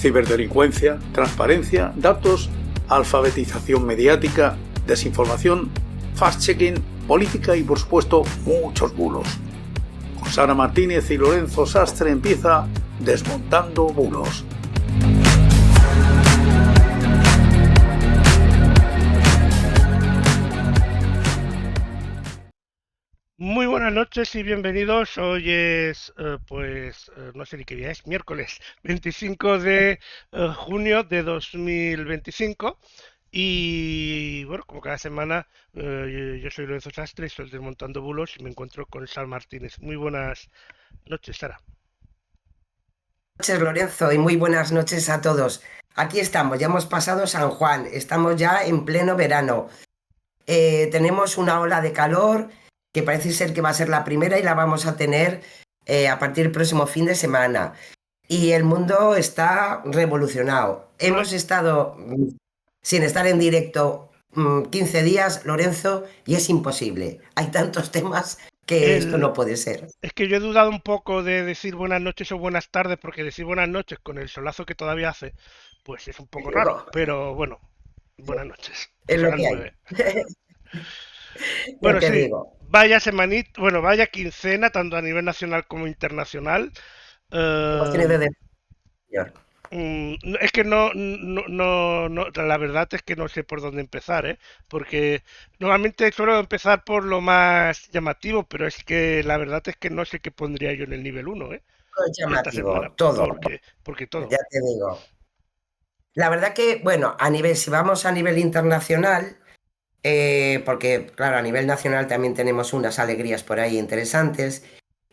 ciberdelincuencia, transparencia, datos, alfabetización mediática, desinformación, fact-checking, política y, por supuesto, muchos bulos. Con Sara Martínez y Lorenzo Sastre empieza Desmontando Bulos. Muy buenas noches y bienvenidos. Hoy es, no sé ni qué día es, miércoles 25 de junio de 2025. Y bueno, como cada semana, yo soy Lorenzo Sastre, soy Desmontando Bulos y me encuentro con Sara Martínez. Muy buenas noches, Sara. Buenas noches, Lorenzo, y muy buenas noches a todos. Aquí estamos, ya hemos pasado San Juan, estamos ya en pleno verano. Tenemos una ola de calor que parece ser que va a ser la primera y la vamos a tener a partir del próximo fin de semana. Y el mundo está revolucionado. Bueno, Hemos estado sin estar en directo 15 días, Lorenzo, y es imposible. Hay tantos temas que esto el, no puede ser. es que yo he dudado un poco de decir buenas noches o buenas tardes, porque decir buenas noches con el solazo que todavía hace, pues es un poco raro. Pero bueno, buenas noches, que Es son lo las que hay. 9. Ya Bueno, te sí, digo. vaya semanita, bueno, vaya quincena, tanto a nivel nacional como internacional. Hemos Eh, tenido de señor. es que la verdad es que no sé por dónde empezar, ¿eh? Porque normalmente suelo empezar por lo más llamativo, pero es que la verdad es que no sé qué pondría yo en el nivel uno, ¿eh? Todo es Esta semana, llamativo, todo, porque todo. ya te digo. La verdad que, bueno, si vamos a nivel internacional, porque claro, a nivel nacional también tenemos unas alegrías por ahí interesantes,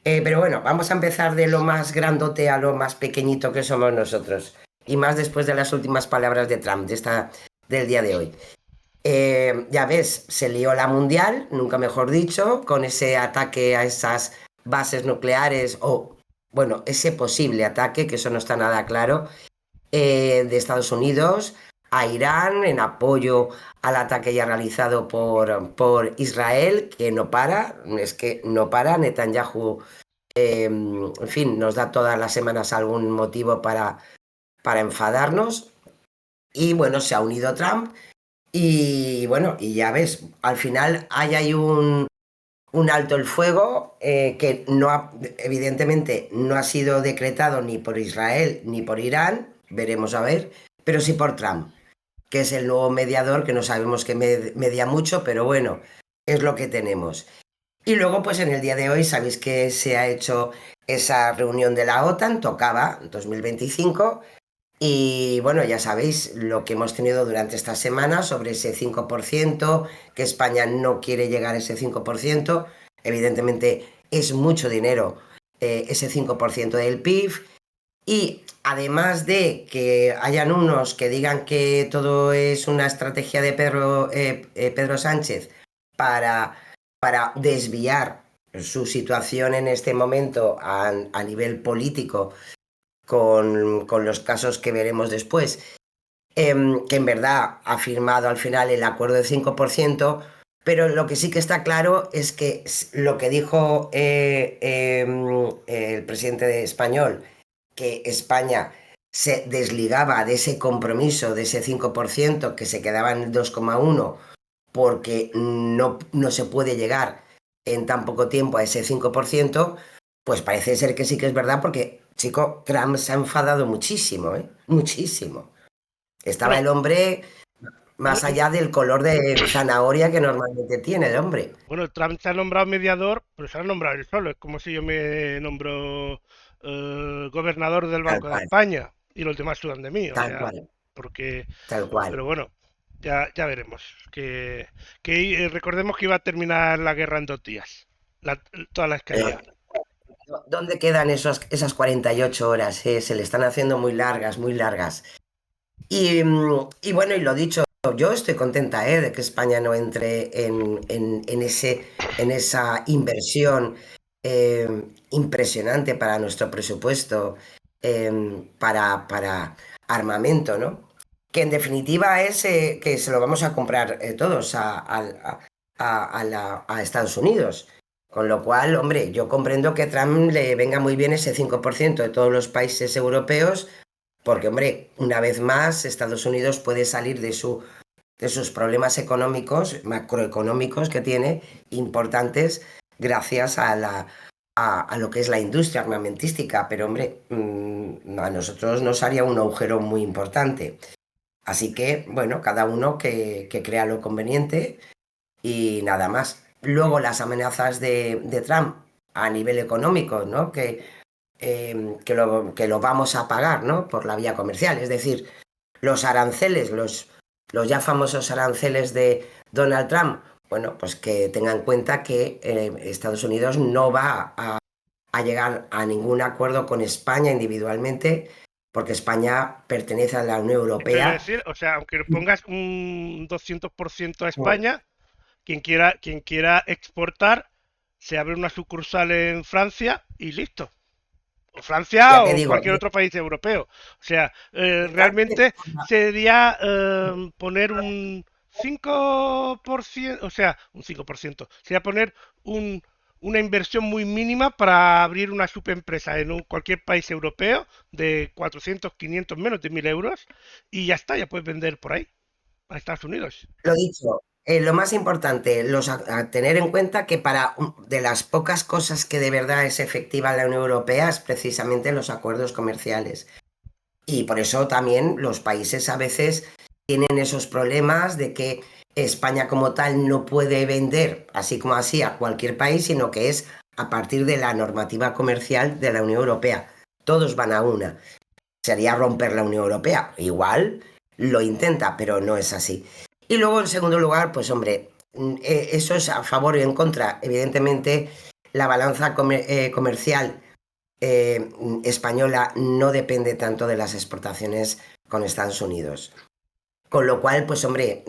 pero bueno, vamos a empezar de lo más grandote a lo más pequeñito que somos nosotros, y más después de las últimas palabras de Trump, del día de hoy. Ya ves, se lió la mundial, nunca mejor dicho, con ese ataque a esas bases nucleares o, bueno, ese posible ataque, que eso no está nada claro, de Estados Unidos a Irán en apoyo al ataque ya realizado por Israel, que no para, es que no para. Netanyahu, en fin, nos da todas las semanas algún motivo para enfadarnos. Y bueno, se ha unido Trump y bueno, y ya ves, al final hay ahí un alto el fuego que evidentemente no ha sido decretado ni por Israel ni por Irán, veremos a ver, pero sí por Trump, que es el nuevo mediador, que no sabemos que media mucho, pero bueno, es lo que tenemos. Y luego, pues en el día de hoy, sabéis que se ha hecho esa reunión de la OTAN, tocaba 2025, y bueno, ya sabéis lo que hemos tenido durante esta semana sobre ese 5%, que España no quiere llegar a ese 5%. Evidentemente es mucho dinero, ese 5% del PIB. Y además de que hayan unos que digan que todo es una estrategia de Pedro Sánchez para, para desviar su situación en este momento a nivel político con los casos que veremos después, que en verdad ha firmado al final el acuerdo del 5%, pero lo que sí que está claro es que lo que dijo el presidente español, que España se desligaba de ese compromiso, de ese 5%, que se quedaba en el 2,1%, porque no se puede llegar en tan poco tiempo a ese 5%, pues parece ser que sí que es verdad, porque, chico, Trump se ha enfadado muchísimo, ¿eh? Muchísimo. Estaba Bueno, el hombre no- más allá del color de zanahoria que normalmente tiene el hombre. bueno, Trump se ha nombrado mediador, pero se ha nombrado él solo. Es como si yo me nombro gobernador del Tal Banco de cual, España y los demás sudan de mí, o tal sea, cual, porque, tal cual. pero bueno, ya veremos. Recordemos que iba a terminar la guerra en 2 días, toda la Eh, escalada. ¿Dónde quedan esas 48 horas? Se le están haciendo muy largas, muy largas. Y bueno, y lo dicho, yo estoy contenta, de que España no entre en esa inversión eh, impresionante para nuestro presupuesto, para armamento, ¿no? Que en definitiva es que se lo vamos a comprar todos a Estados Unidos. Con lo cual, hombre, yo comprendo que a Trump le venga muy bien ese 5% de todos los países europeos Porque, hombre, una vez más, Estados Unidos puede salir de sus problemas económicos, macroeconómicos que tiene, importantes, gracias a lo que es la industria armamentística. Pero, hombre, a nosotros nos haría un agujero muy importante. Así que, bueno, cada uno que crea lo conveniente y nada más. Luego las amenazas de Trump a nivel económico, ¿no? Que lo vamos a pagar, ¿no? Por la vía comercial. Es decir, los aranceles, los ya famosos aranceles de Donald Trump, bueno, pues que tengan en cuenta que Estados Unidos no va a llegar a ningún acuerdo con España individualmente, porque España pertenece a la Unión Pero es Europea. decir, o sea, aunque le pongas un 200% a España, quien quiera exportar, se abre una sucursal en Francia y listo. O Francia Ya te o digo, cualquier otro país europeo. O sea, realmente sería poner un 5%, o sea, un 5%. Sería poner una inversión muy mínima para abrir una subempresa en cualquier país europeo de 400, 500, menos de 1.000 euros y ya está, ya puedes vender por ahí, a Estados Unidos. lo dicho, lo más importante, a tener en cuenta que de las pocas cosas que de verdad es efectiva la Unión Europea es precisamente los acuerdos comerciales. Y por eso también los países a veces tienen esos problemas de que España como tal no puede vender así como así a cualquier país, sino que es a partir de la normativa comercial de la Unión Europea. Todos van a una. Sería romper la Unión Europea. Igual lo intenta, pero no es así. Y luego, en segundo lugar, pues hombre, eso es a favor y en contra. Evidentemente, la balanza comercial española no depende tanto de las exportaciones con Estados Unidos. Con lo cual, pues hombre,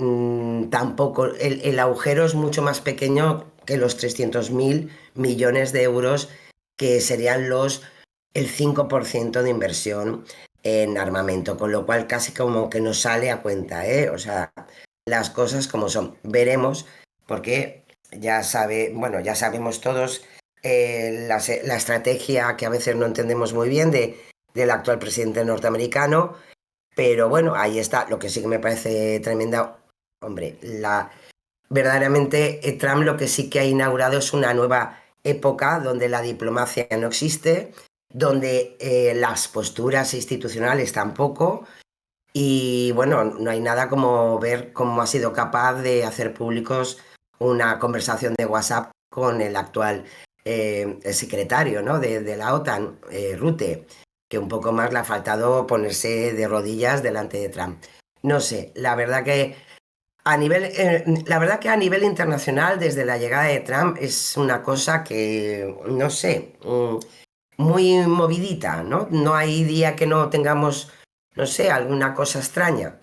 tampoco, el agujero es mucho más pequeño que los 300.000 millones de euros que serían el 5% de inversión en armamento, con lo cual casi como que nos sale a cuenta, ¿eh? O sea, las cosas como son. Veremos, porque bueno, ya sabemos todos la estrategia que a veces no entendemos muy bien del actual presidente norteamericano, pero bueno, ahí está. Lo que sí que me parece tremenda, hombre, verdaderamente Trump lo que sí que ha inaugurado es una nueva época donde la diplomacia no existe, donde las posturas institucionales tampoco, y bueno, no hay nada como ver cómo ha sido capaz de hacer públicos una conversación de WhatsApp con el actual secretario, ¿no? de la OTAN, Rutte, que un poco más le ha faltado ponerse de rodillas delante de Trump. No sé, la verdad que a nivel internacional, desde la llegada de Trump, es una cosa que, no sé, muy movidita, ¿no? No hay día que no tengamos, no sé, alguna cosa extraña.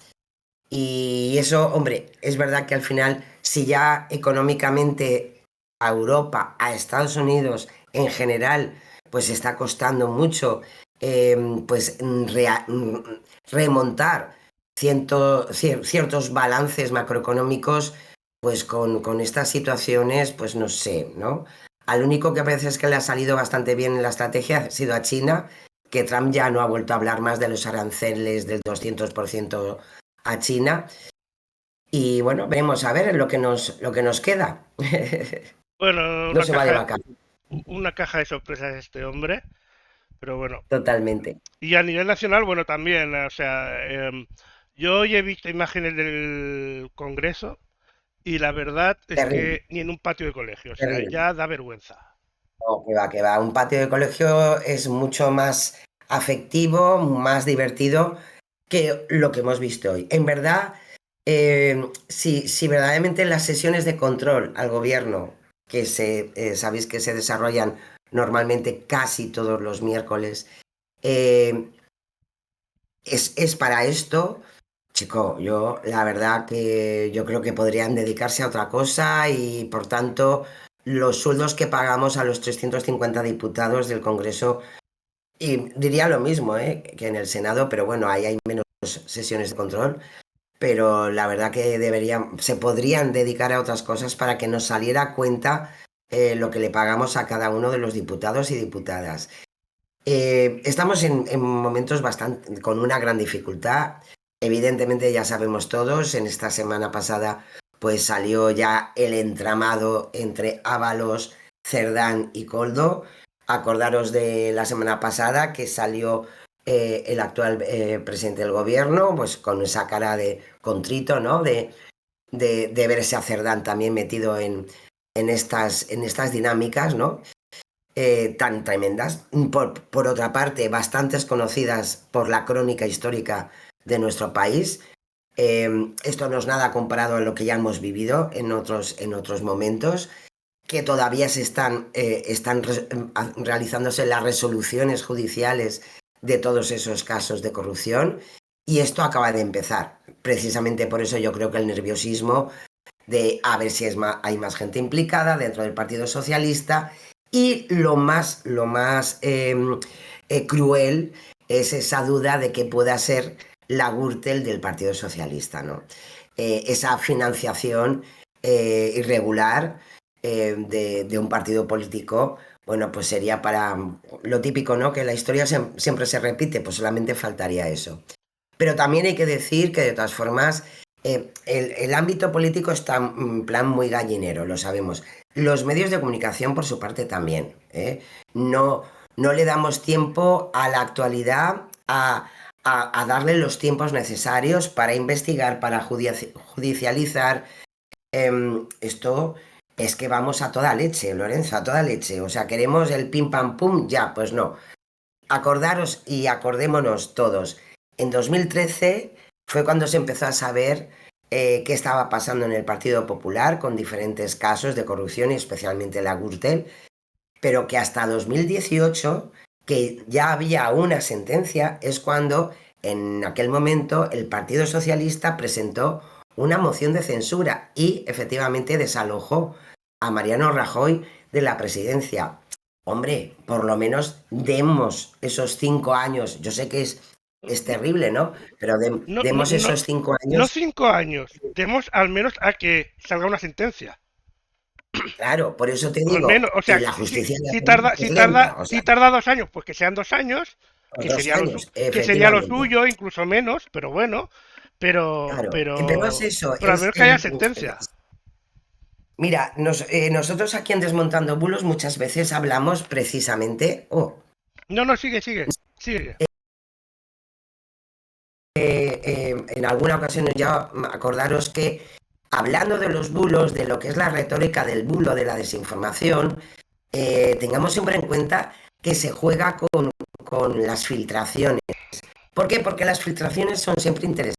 Y eso, hombre, es verdad que al final, si ya económicamente a Europa, a Estados Unidos en general, pues está costando mucho, pues remontar ciertos balances macroeconómicos, pues con estas situaciones, pues no sé, ¿no? Al único que a veces que le ha salido bastante bien en la estrategia ha sido a China, que Trump ya no ha vuelto a hablar más de los aranceles del 200% a China. Y bueno, veremos a ver lo que nos queda. Bueno, No se va de vacaciones, una caja de sorpresas este hombre, pero bueno. totalmente. Y a nivel nacional, bueno, también, o sea, yo hoy he visto imágenes del Congreso y la verdad es Terrible, que ni en un patio de colegio, o sea, terrible. ya da vergüenza. No, que va, que va. Un patio de colegio es mucho más afectivo, más divertido que lo que hemos visto hoy. En verdad, si verdaderamente las sesiones de control al gobierno, que sabéis que se desarrollan normalmente casi todos los miércoles, eh, es para esto, chico, la verdad que yo creo que podrían dedicarse a otra cosa y por tanto los sueldos que pagamos a los 350 diputados del Congreso, y diría lo mismo, que en el Senado, pero bueno, ahí hay menos sesiones de control, pero la verdad que se podrían dedicar a otras cosas para que nos saliera a cuenta lo que le pagamos a cada uno de los diputados y diputadas. Estamos en momentos bastante con una gran dificultad. Evidentemente ya sabemos todos, en esta semana pasada pues salió ya el entramado entre Ábalos, Cerdán y Koldo. Acordaros de la semana pasada que salió el actual presidente del gobierno, pues con esa cara de contrito, ¿no? De verse a Cerdán también metido en estas dinámicas, ¿no? Tan tremendas. Por otra parte, bastantes conocidas por la crónica histórica de nuestro país. Esto no es nada comparado a lo que ya hemos vivido en otros momentos, que todavía están realizándose las resoluciones judiciales de todos esos casos de corrupción. Y esto acaba de empezar. Precisamente por eso yo creo que el nerviosismo de a ver si hay más gente implicada dentro del Partido Socialista, y lo más cruel es esa duda de que pueda ser la Gürtel del Partido Socialista, ¿no? Esa financiación irregular de un partido político, bueno, pues sería para lo típico, ¿no? Que la historia siempre se repite, pues solamente faltaría eso. Pero también hay que decir que de todas formas el ámbito político está en plan muy gallinero, lo sabemos. Los medios de comunicación, por su parte, también. No, no le damos tiempo a la actualidad, a darle los tiempos necesarios para investigar, para judicializar. Esto es que vamos a toda leche, Lorenzo, a toda leche. O sea, queremos el pim pam pum, ya, pues no. Acordaros y acordémonos todos. En 2013 fue cuando se empezó a saber qué estaba pasando en el Partido Popular con diferentes casos de corrupción y especialmente la Gürtel, pero que hasta 2018, que ya había una sentencia, es cuando en aquel momento el Partido Socialista presentó una moción de censura y efectivamente desalojó a Mariano Rajoy de la presidencia. Hombre, por lo menos demos esos 5 años. Yo sé que es terrible, ¿no? Pero No, no, demos no, esos cinco no años. 5 años. Demos al menos a que salga una sentencia. Claro, por eso te Al digo, menos, o y sea, la si, si, justicia si tarda, es si lenta, tarda, o sea, si tarda 2 años, pues que sean 2 años, otros años, que sería lo efectivamente. suyo, incluso menos, pero bueno, pero, Claro, pero es pero, eso, pero al menos que haya sentencia. mira, nosotros aquí en Desmontando Bulos muchas veces hablamos precisamente, No, no, sigue, sigue, sigue. en alguna ocasión ya acordaros que hablando de los bulos, de lo que es la retórica del bulo, de la desinformación, tengamos siempre en cuenta que se juega con las filtraciones. ¿Por qué? Porque las filtraciones son siempre interesantes.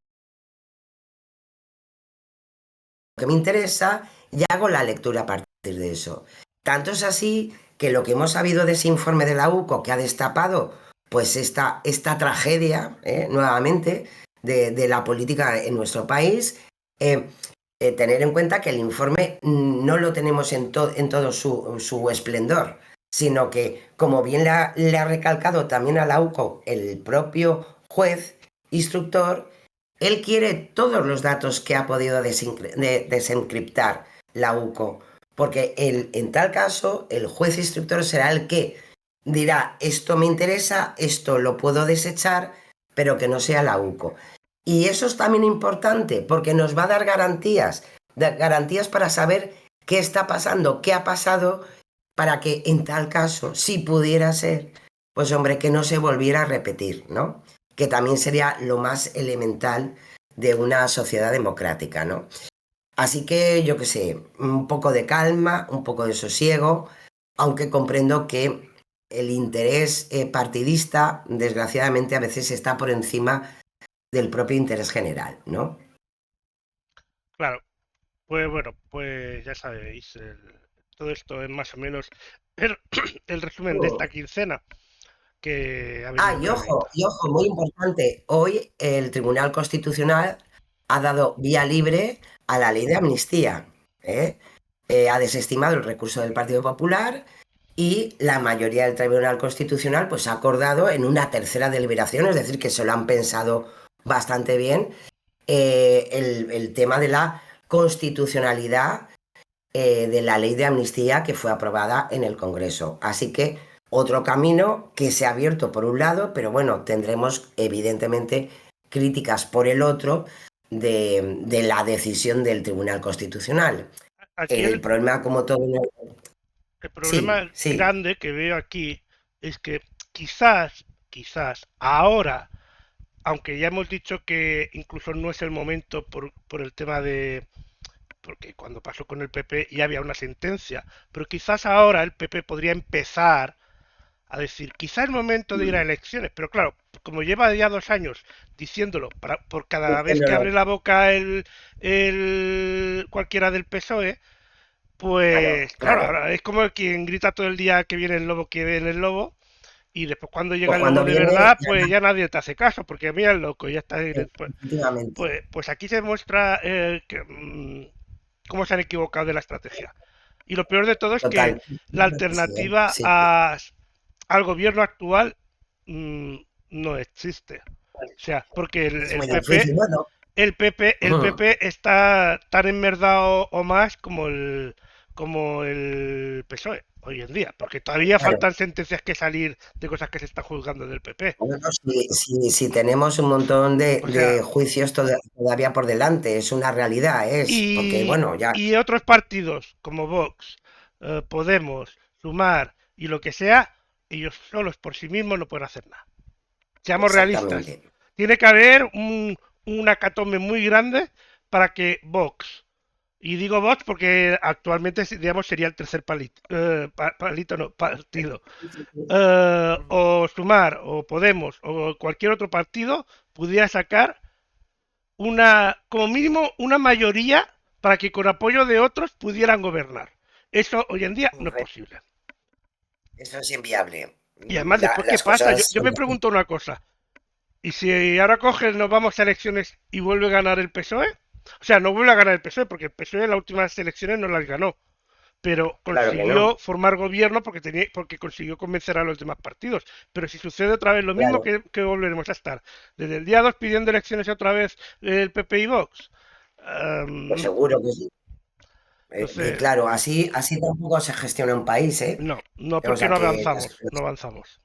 Lo que me interesa y hago la lectura a partir de eso. Tanto es así que lo que hemos sabido de ese informe de la UCO que ha destapado pues esta tragedia, nuevamente, de la política en nuestro país, tener en cuenta que el informe no lo tenemos en todo su esplendor, sino que, como bien le ha recalcado también a la UCO el propio juez instructor, él quiere todos los datos que ha podido desencriptar la UCO, porque en tal caso el juez instructor será el que dirá esto me interesa, esto lo puedo desechar, pero que no sea la UCO. Y eso es también importante porque nos va a dar garantías para saber qué está pasando, qué ha pasado, para que en tal caso, si pudiera ser, pues hombre, que no se volviera a repetir, ¿no? Que también sería lo más elemental de una sociedad democrática, ¿no? Así que yo qué sé, un poco de calma, un poco de sosiego, aunque comprendo que el interés partidista, desgraciadamente, a veces está por encima del propio interés general, ¿no? Claro, pues bueno, pues ya sabéis, todo esto es más o menos el, el resumen de esta quincena que ha Ah, venido cargadita. y ojo, muy importante, hoy el Tribunal Constitucional ha dado vía libre a la ley de amnistía, ¿eh? Ha desestimado el recurso del Partido Popular y la mayoría del Tribunal Constitucional pues ha acordado en una tercera deliberación, es decir, que se lo han pensado bastante bien, el tema de la constitucionalidad de la ley de amnistía que fue aprobada en el Congreso. Así que, otro camino que se ha abierto por un lado, pero bueno, tendremos evidentemente críticas por el otro de la decisión del Tribunal Constitucional. Aquí El problema, como todo... el Sí, problema sí, grande que veo aquí es que quizás ahora, aunque ya hemos dicho que incluso no es el momento por el tema de, porque cuando pasó con el PP ya había una sentencia, pero quizás ahora el PP podría empezar a decir, quizás es momento de ir a elecciones, pero claro, como lleva ya 2 años diciéndolo por cada vez que abre diciéndolo, la boca cualquiera del PSOE, claro, pues claro, claro. ahora es como quien grita todo el día que viene el lobo, que viene el lobo, y después cuando llega Pues el cuando lobo de viene, verdad, pues ya nadie te hace caso, porque mira el loco, ya está. Pues, efectivamente, pues aquí se muestra cómo se han equivocado de la estrategia. Y lo peor de todo es que total. la Sí, alternativa sí, sí. al gobierno actual mm, no existe. O sea, porque Es muy difícil. Bueno, El PP está tan enmerdado o más como el PSOE hoy en día, porque todavía claro. faltan sentencias que salir de cosas que se están juzgando del PP. Bueno, si tenemos un montón O de sea, juicios todavía por delante, es una realidad, porque bueno, ya, y otros partidos como Vox, Podemos, Sumar y lo que sea, ellos solos por sí mismos no pueden hacer nada. Seamos realistas. exactamente. Tiene que haber una catombe muy grande para que Vox, y digo Vox porque actualmente digamos sería el tercer palito, palito no, partido, o Sumar, o Podemos, o cualquier otro partido pudiera sacar como mínimo, una mayoría para que con apoyo de otros pudieran gobernar. Eso hoy en día no es Correcto. posible. Eso es inviable. Y además, después, ¿qué Las pasa? cosas Yo son me así. pregunto una cosa. ¿Y si ahora coges, nos vamos a elecciones y vuelve a ganar el PSOE? O sea, no vuelve a ganar el PSOE, porque el PSOE en las últimas elecciones no las ganó. Pero Claro que no. consiguió formar gobierno porque consiguió convencer a los demás partidos. Pero si sucede otra vez lo mismo, Claro, que volveremos a estar. Desde el día 2 pidiendo elecciones otra vez el PP y Vox. pues No. seguro que sí. Entonces, Claro, así tampoco se gestiona un país, ¿eh? no, no O porque sea no que avanzamos, no avanzamos.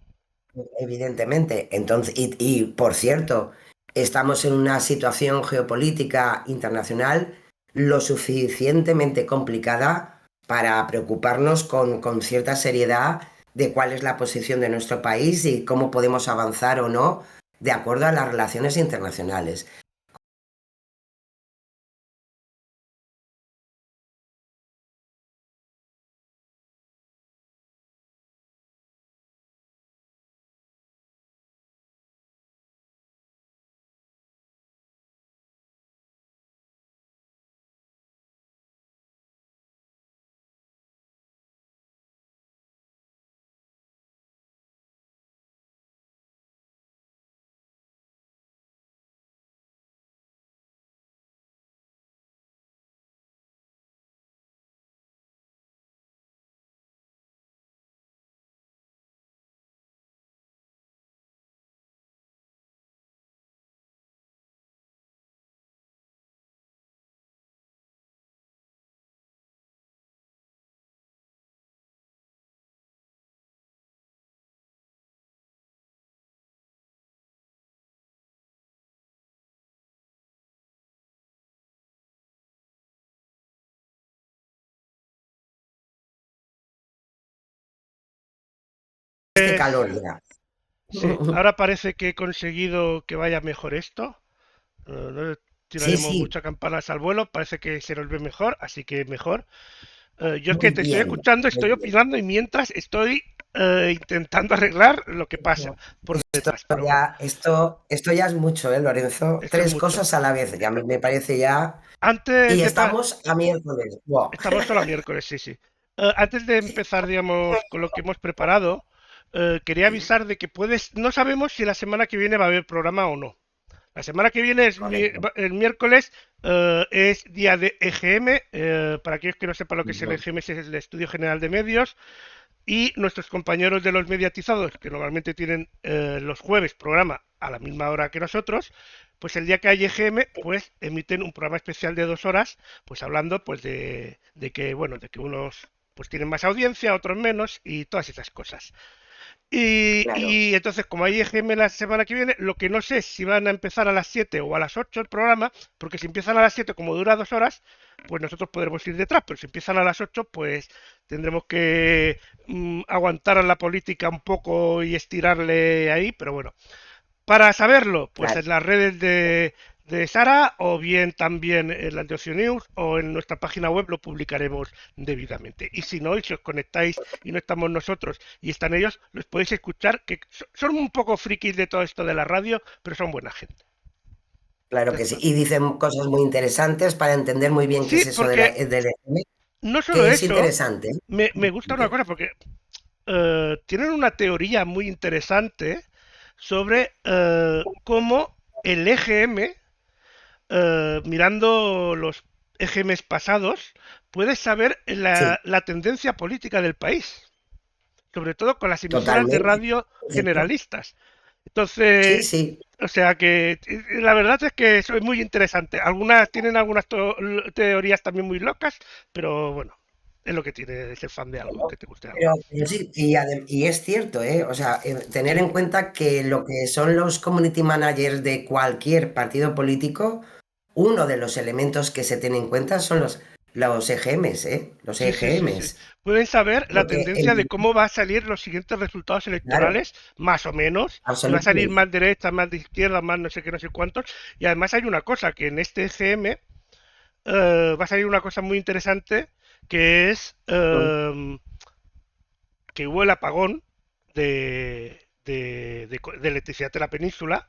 evidentemente. Entonces, y por cierto, estamos en una situación geopolítica internacional lo suficientemente complicada para preocuparnos con cierta seriedad de cuál es la posición de nuestro país y cómo podemos avanzar o no de acuerdo a las relaciones internacionales. Este Pues, calor ya. sí, ahora parece que he conseguido que vaya mejor esto. No Sí, tiraremos sí, muchas campanas al vuelo, parece que se nos ve mejor, así que mejor. Yo es que muy te estoy bien, escuchando, muy estoy bien. opinando y mientras estoy intentando arreglar lo que pasa por detrás. Pero bueno, Esto ya es mucho, ¿eh, Lorenzo? esto es Tres mucho. cosas a la vez, ya me parece ya. Antes Y de estamos a miércoles. Wow. Estamos solo a miércoles, sí, sí. Antes de empezar, digamos, con lo que hemos preparado, quería Sí, avisar de que no sabemos si la semana que viene va a haber programa o no. La semana que viene correcto. el miércoles, es día de EGM. Para aquellos que no sepan lo que es el Ujú. EGM, es el Estudio General de Medios. Y nuestros compañeros de los mediatizados, que normalmente tienen los jueves programa a la misma hora que nosotros, pues el día que hay EGM, pues emiten un programa especial de 2 horas, pues hablando pues de que, bueno, de que unos pues tienen más audiencia, otros menos, y todas esas cosas. claro. Y entonces, como hay EGM la semana que viene, lo que no sé es si van a empezar a las 7 o a las 8 el programa, porque si empiezan a las 7 como dura 2 horas, pues nosotros podremos ir detrás, pero si empiezan a las 8 pues tendremos que aguantar a la política un poco y estirarle ahí, pero bueno. Para saberlo, pues Claro. en las redes de Sara o bien también en la Antiocio News o en nuestra página web lo publicaremos debidamente. Y si no, y si os conectáis y no estamos nosotros y están ellos, los podéis escuchar, que son un poco frikis de todo esto de la radio, pero son buena gente. Claro Ya que sí. está. Y dicen cosas muy interesantes para entender muy bien qué Sí, es eso de porque del EGM, no solo que es eso, interesante, ¿eh? me gusta una cosa, porque tienen una teoría muy interesante sobre cómo el EGM mirando los EGMs pasados, puedes saber Sí, la tendencia política del país, sobre todo con las emisoras de totalmente. radio Correcto. generalistas. Sí, Entonces, sí. o sea que la verdad es que eso es muy interesante. Algunas tienen algunas teorías también muy locas, pero bueno, es lo que tiene ser fan de algo, Bueno, que te guste algo. pero sí, y es cierto, ¿eh? O sea, tener en cuenta que lo que son los community managers de cualquier partido político, uno de los elementos que se tiene en cuenta son los EGMs, ¿eh? Los Sí, sí, sí, sí. EGMs. Pueden saber la Porque, tendencia de cómo va a salir los siguientes resultados claro, electorales, más o menos, si va a salir absolutamente. más derecha, más de izquierda, más no sé qué, no sé cuántos. Y además hay una cosa, que en este EGM va a salir una cosa muy interesante, que es que hubo el apagón de electricidad de la península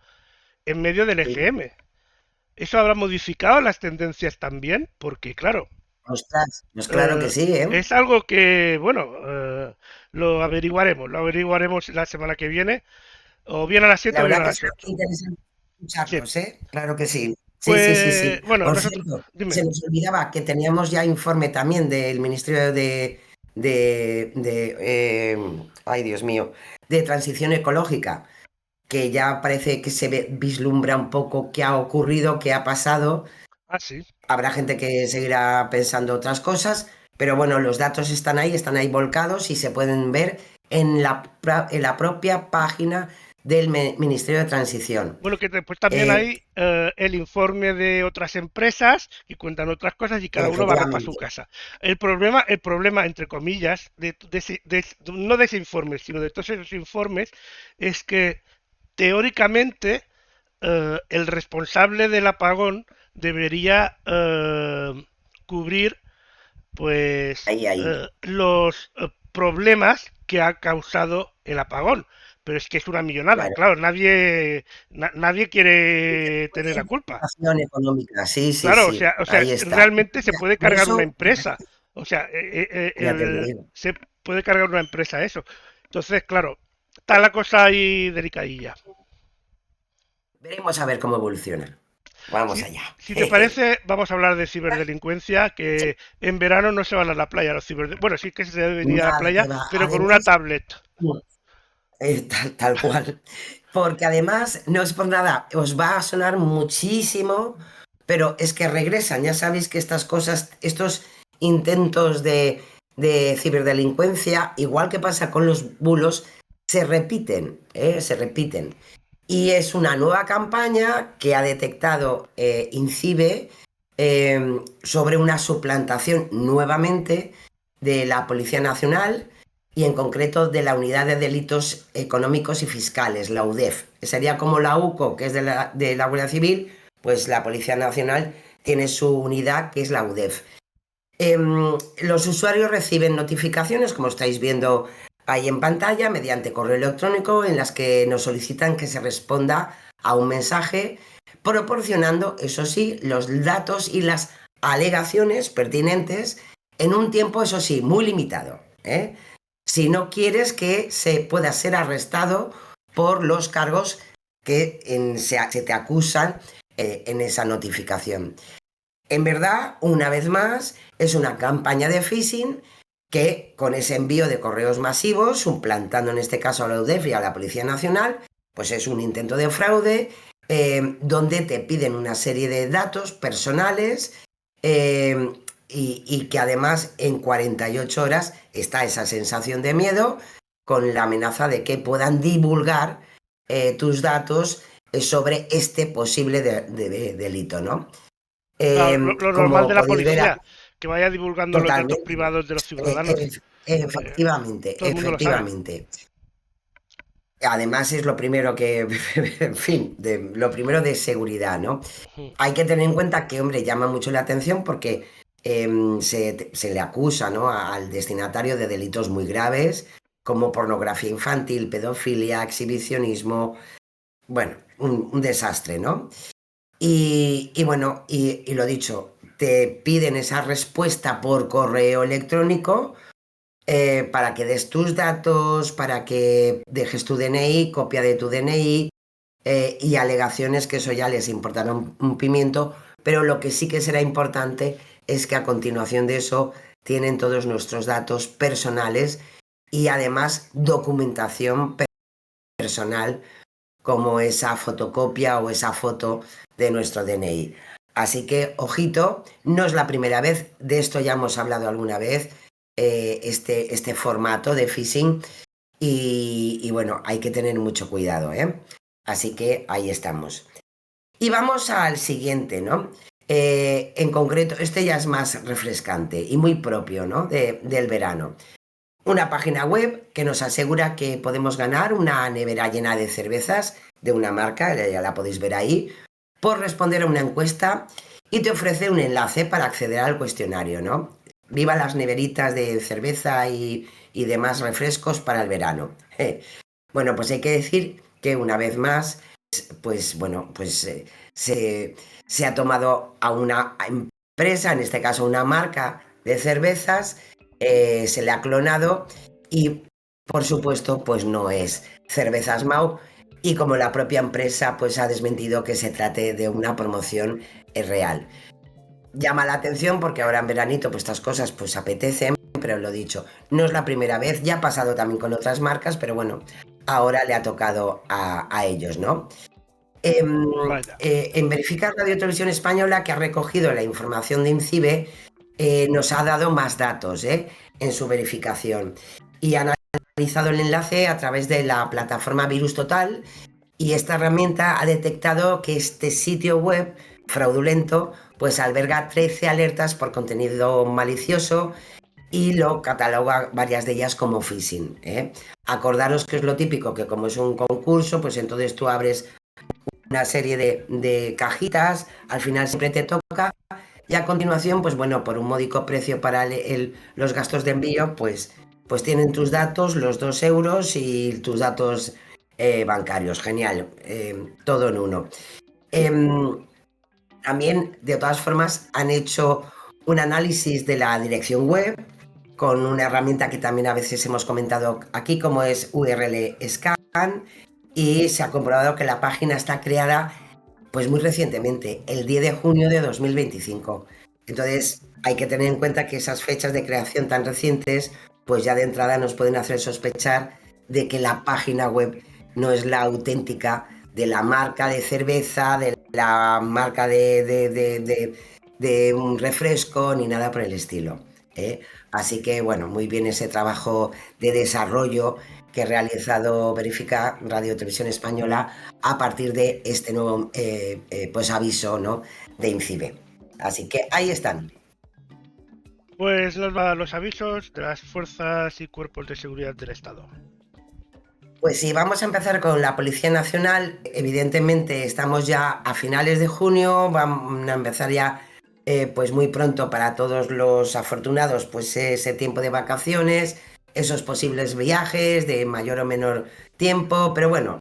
en medio del Sí. EGM. ¿Eso habrá modificado las tendencias también? Porque, claro, Ostras, pues claro que sí, ¿eh? es algo que, bueno, lo averiguaremos la semana que viene, o bien a las La 7 o bien verdad a que las será 8. muy interesante Sí, escucharlos, ¿eh? Claro que sí. Sí, sí, sí, pues, sí. bueno, Por nosotros, cierto, dime, se nos olvidaba que teníamos ya informe también del Ministerio ay, Dios mío, de Transición Ecológica, que ya parece que vislumbra un poco qué ha ocurrido, qué ha pasado. ah, sí, Habrá gente que seguirá pensando otras cosas, pero bueno, los datos están ahí volcados y se pueden ver en la propia página del Ministerio de Transición. bueno, que después también Eh, hay el informe de otras empresas y cuentan otras cosas y cada uno barre para su Efectivamente. casa. El problema, entre comillas, no de ese informe, sino de todos esos informes, es que teóricamente el responsable del apagón debería cubrir pues Ahí, ahí. los problemas que ha causado el apagón. Pero es que es una millonada, Claro. claro, nadie quiere tener la culpa. Participación económica, sí, sí, Claro, sí. o sea, Ahí está. realmente se puede Por cargar una eso, empresa. O sea, ya te lo digo. se puede cargar una empresa eso. Entonces, claro, está la cosa ahí delicadilla. Veremos a ver cómo evoluciona. Vamos Si, allá. si te parece, vamos a hablar de ciberdelincuencia, que en verano no se van a la playa los Bueno, sí que se deben ir a la Nada que playa, va. pero con una Además, tablet. tal cual. Porque además, no es por nada, os va a sonar muchísimo, pero es que regresan. Ya sabéis que estas cosas, estos intentos de ciberdelincuencia, igual que pasa con los bulos, se repiten, ¿eh? Se repiten. Y es una nueva campaña que ha detectado INCIBE sobre una suplantación nuevamente de la Policía Nacional y en concreto de la Unidad de Delitos Económicos y Fiscales, la UDEF. Sería como la UCO, que es de la Guardia Civil, pues la Policía Nacional tiene su unidad, que es la UDEF. Los usuarios reciben notificaciones, como estáis viendo ahí en pantalla, mediante correo electrónico, en las que nos solicitan que se responda a un mensaje, proporcionando, eso sí, los datos y las alegaciones pertinentes en un tiempo, eso sí, muy limitado, ¿eh? Si no quieres que se pueda ser arrestado por los cargos que se te acusan en esa notificación. En verdad, una vez más, es una campaña de phishing que con ese envío de correos masivos, suplantando en este caso a la UDEF y a la Policía Nacional, pues es un intento de fraude donde te piden una serie de datos personales eh, y que además en 48 horas está esa sensación de miedo con la amenaza de que puedan divulgar tus datos sobre este posible delito, ¿no? Claro, lo normal Como de la podéis ver, policía, que vaya divulgando los datos totalmente, privados de los ciudadanos. efectivamente, Todo el mundo lo sabe. efectivamente. Además es lo primero que, en fin, lo primero de seguridad, ¿no? Hay que tener en cuenta que, hombre, llama mucho la atención porque se le acusa, ¿no?, al destinatario de delitos muy graves como pornografía infantil, pedofilia, exhibicionismo, bueno, un desastre, ¿no? Y bueno, y lo dicho, te piden esa respuesta por correo electrónico para que des tus datos, para que dejes tu DNI, copia de tu DNI y alegaciones que eso ya les importará un pimiento, pero lo que sí que será importante es que a continuación de eso tienen todos nuestros datos personales y además documentación personal como esa fotocopia o esa foto de nuestro DNI. Así que, ojito, no es la primera vez, de esto ya hemos hablado alguna vez, este formato de phishing y bueno, hay que tener mucho cuidado, ¿eh? Así que ahí estamos. Y vamos al siguiente, ¿no? En concreto, este ya es más refrescante y muy propio, ¿no?, del verano. Una página web que nos asegura que podemos ganar una nevera llena de cervezas de una marca, ya la podéis ver ahí, por responder a una encuesta y te ofrece un enlace para acceder al cuestionario, ¿no? Viva las neveritas de cerveza y demás refrescos para el verano. Bueno, pues hay que decir que una vez más, pues bueno, pues se ha tomado a una empresa, en este caso una marca de cervezas, se le ha clonado y por supuesto pues no es Cervezas Mau y como la propia empresa pues ha desmentido que se trate de una promoción real. Llama la atención porque ahora en veranito pues estas cosas pues apetecen, pero lo dicho, no es la primera vez, ya ha pasado también con otras marcas, pero bueno, ahora le ha tocado a ellos, ¿no? Vaya. En Verificar Radio Televisión Española, que ha recogido la información de INCIBE, nos ha dado más datos en su verificación y ha analizado el enlace a través de la plataforma Virus Total y esta herramienta ha detectado que este sitio web fraudulento pues alberga 13 alertas por contenido malicioso y lo cataloga varias de ellas como phishing. Acordaros que es lo típico, que como es un concurso, pues entonces tú abres una serie de cajitas, al final siempre te toca y a continuación, pues bueno, por un módico precio para los gastos de envío, pues tienen tus datos, los 2 euros y tus datos bancarios. Genial, todo en uno. También, de todas formas, han hecho un análisis de la dirección web con una herramienta que también a veces hemos comentado aquí, como es URL Scan, y se ha comprobado que la página está creada pues muy recientemente, el 10 de junio de 2025. Entonces, hay que tener en cuenta que esas fechas de creación tan recientes, pues ya de entrada nos pueden hacer sospechar de que la página web no es la auténtica de la marca de cerveza, de la marca de un refresco, ni nada por el estilo. Así que, bueno, muy bien ese trabajo de desarrollo que ha realizado Verifica Radio Televisión Española a partir de este nuevo pues aviso, ¿no?, de INCIBE. Así que ahí están. Pues nos va a los avisos de las fuerzas y cuerpos de seguridad del Estado. Pues sí, vamos a empezar con la Policía Nacional. Evidentemente estamos ya a finales de junio, van a empezar ya pues muy pronto para todos los afortunados pues ese tiempo de vacaciones, esos posibles viajes de mayor o menor tiempo, pero bueno,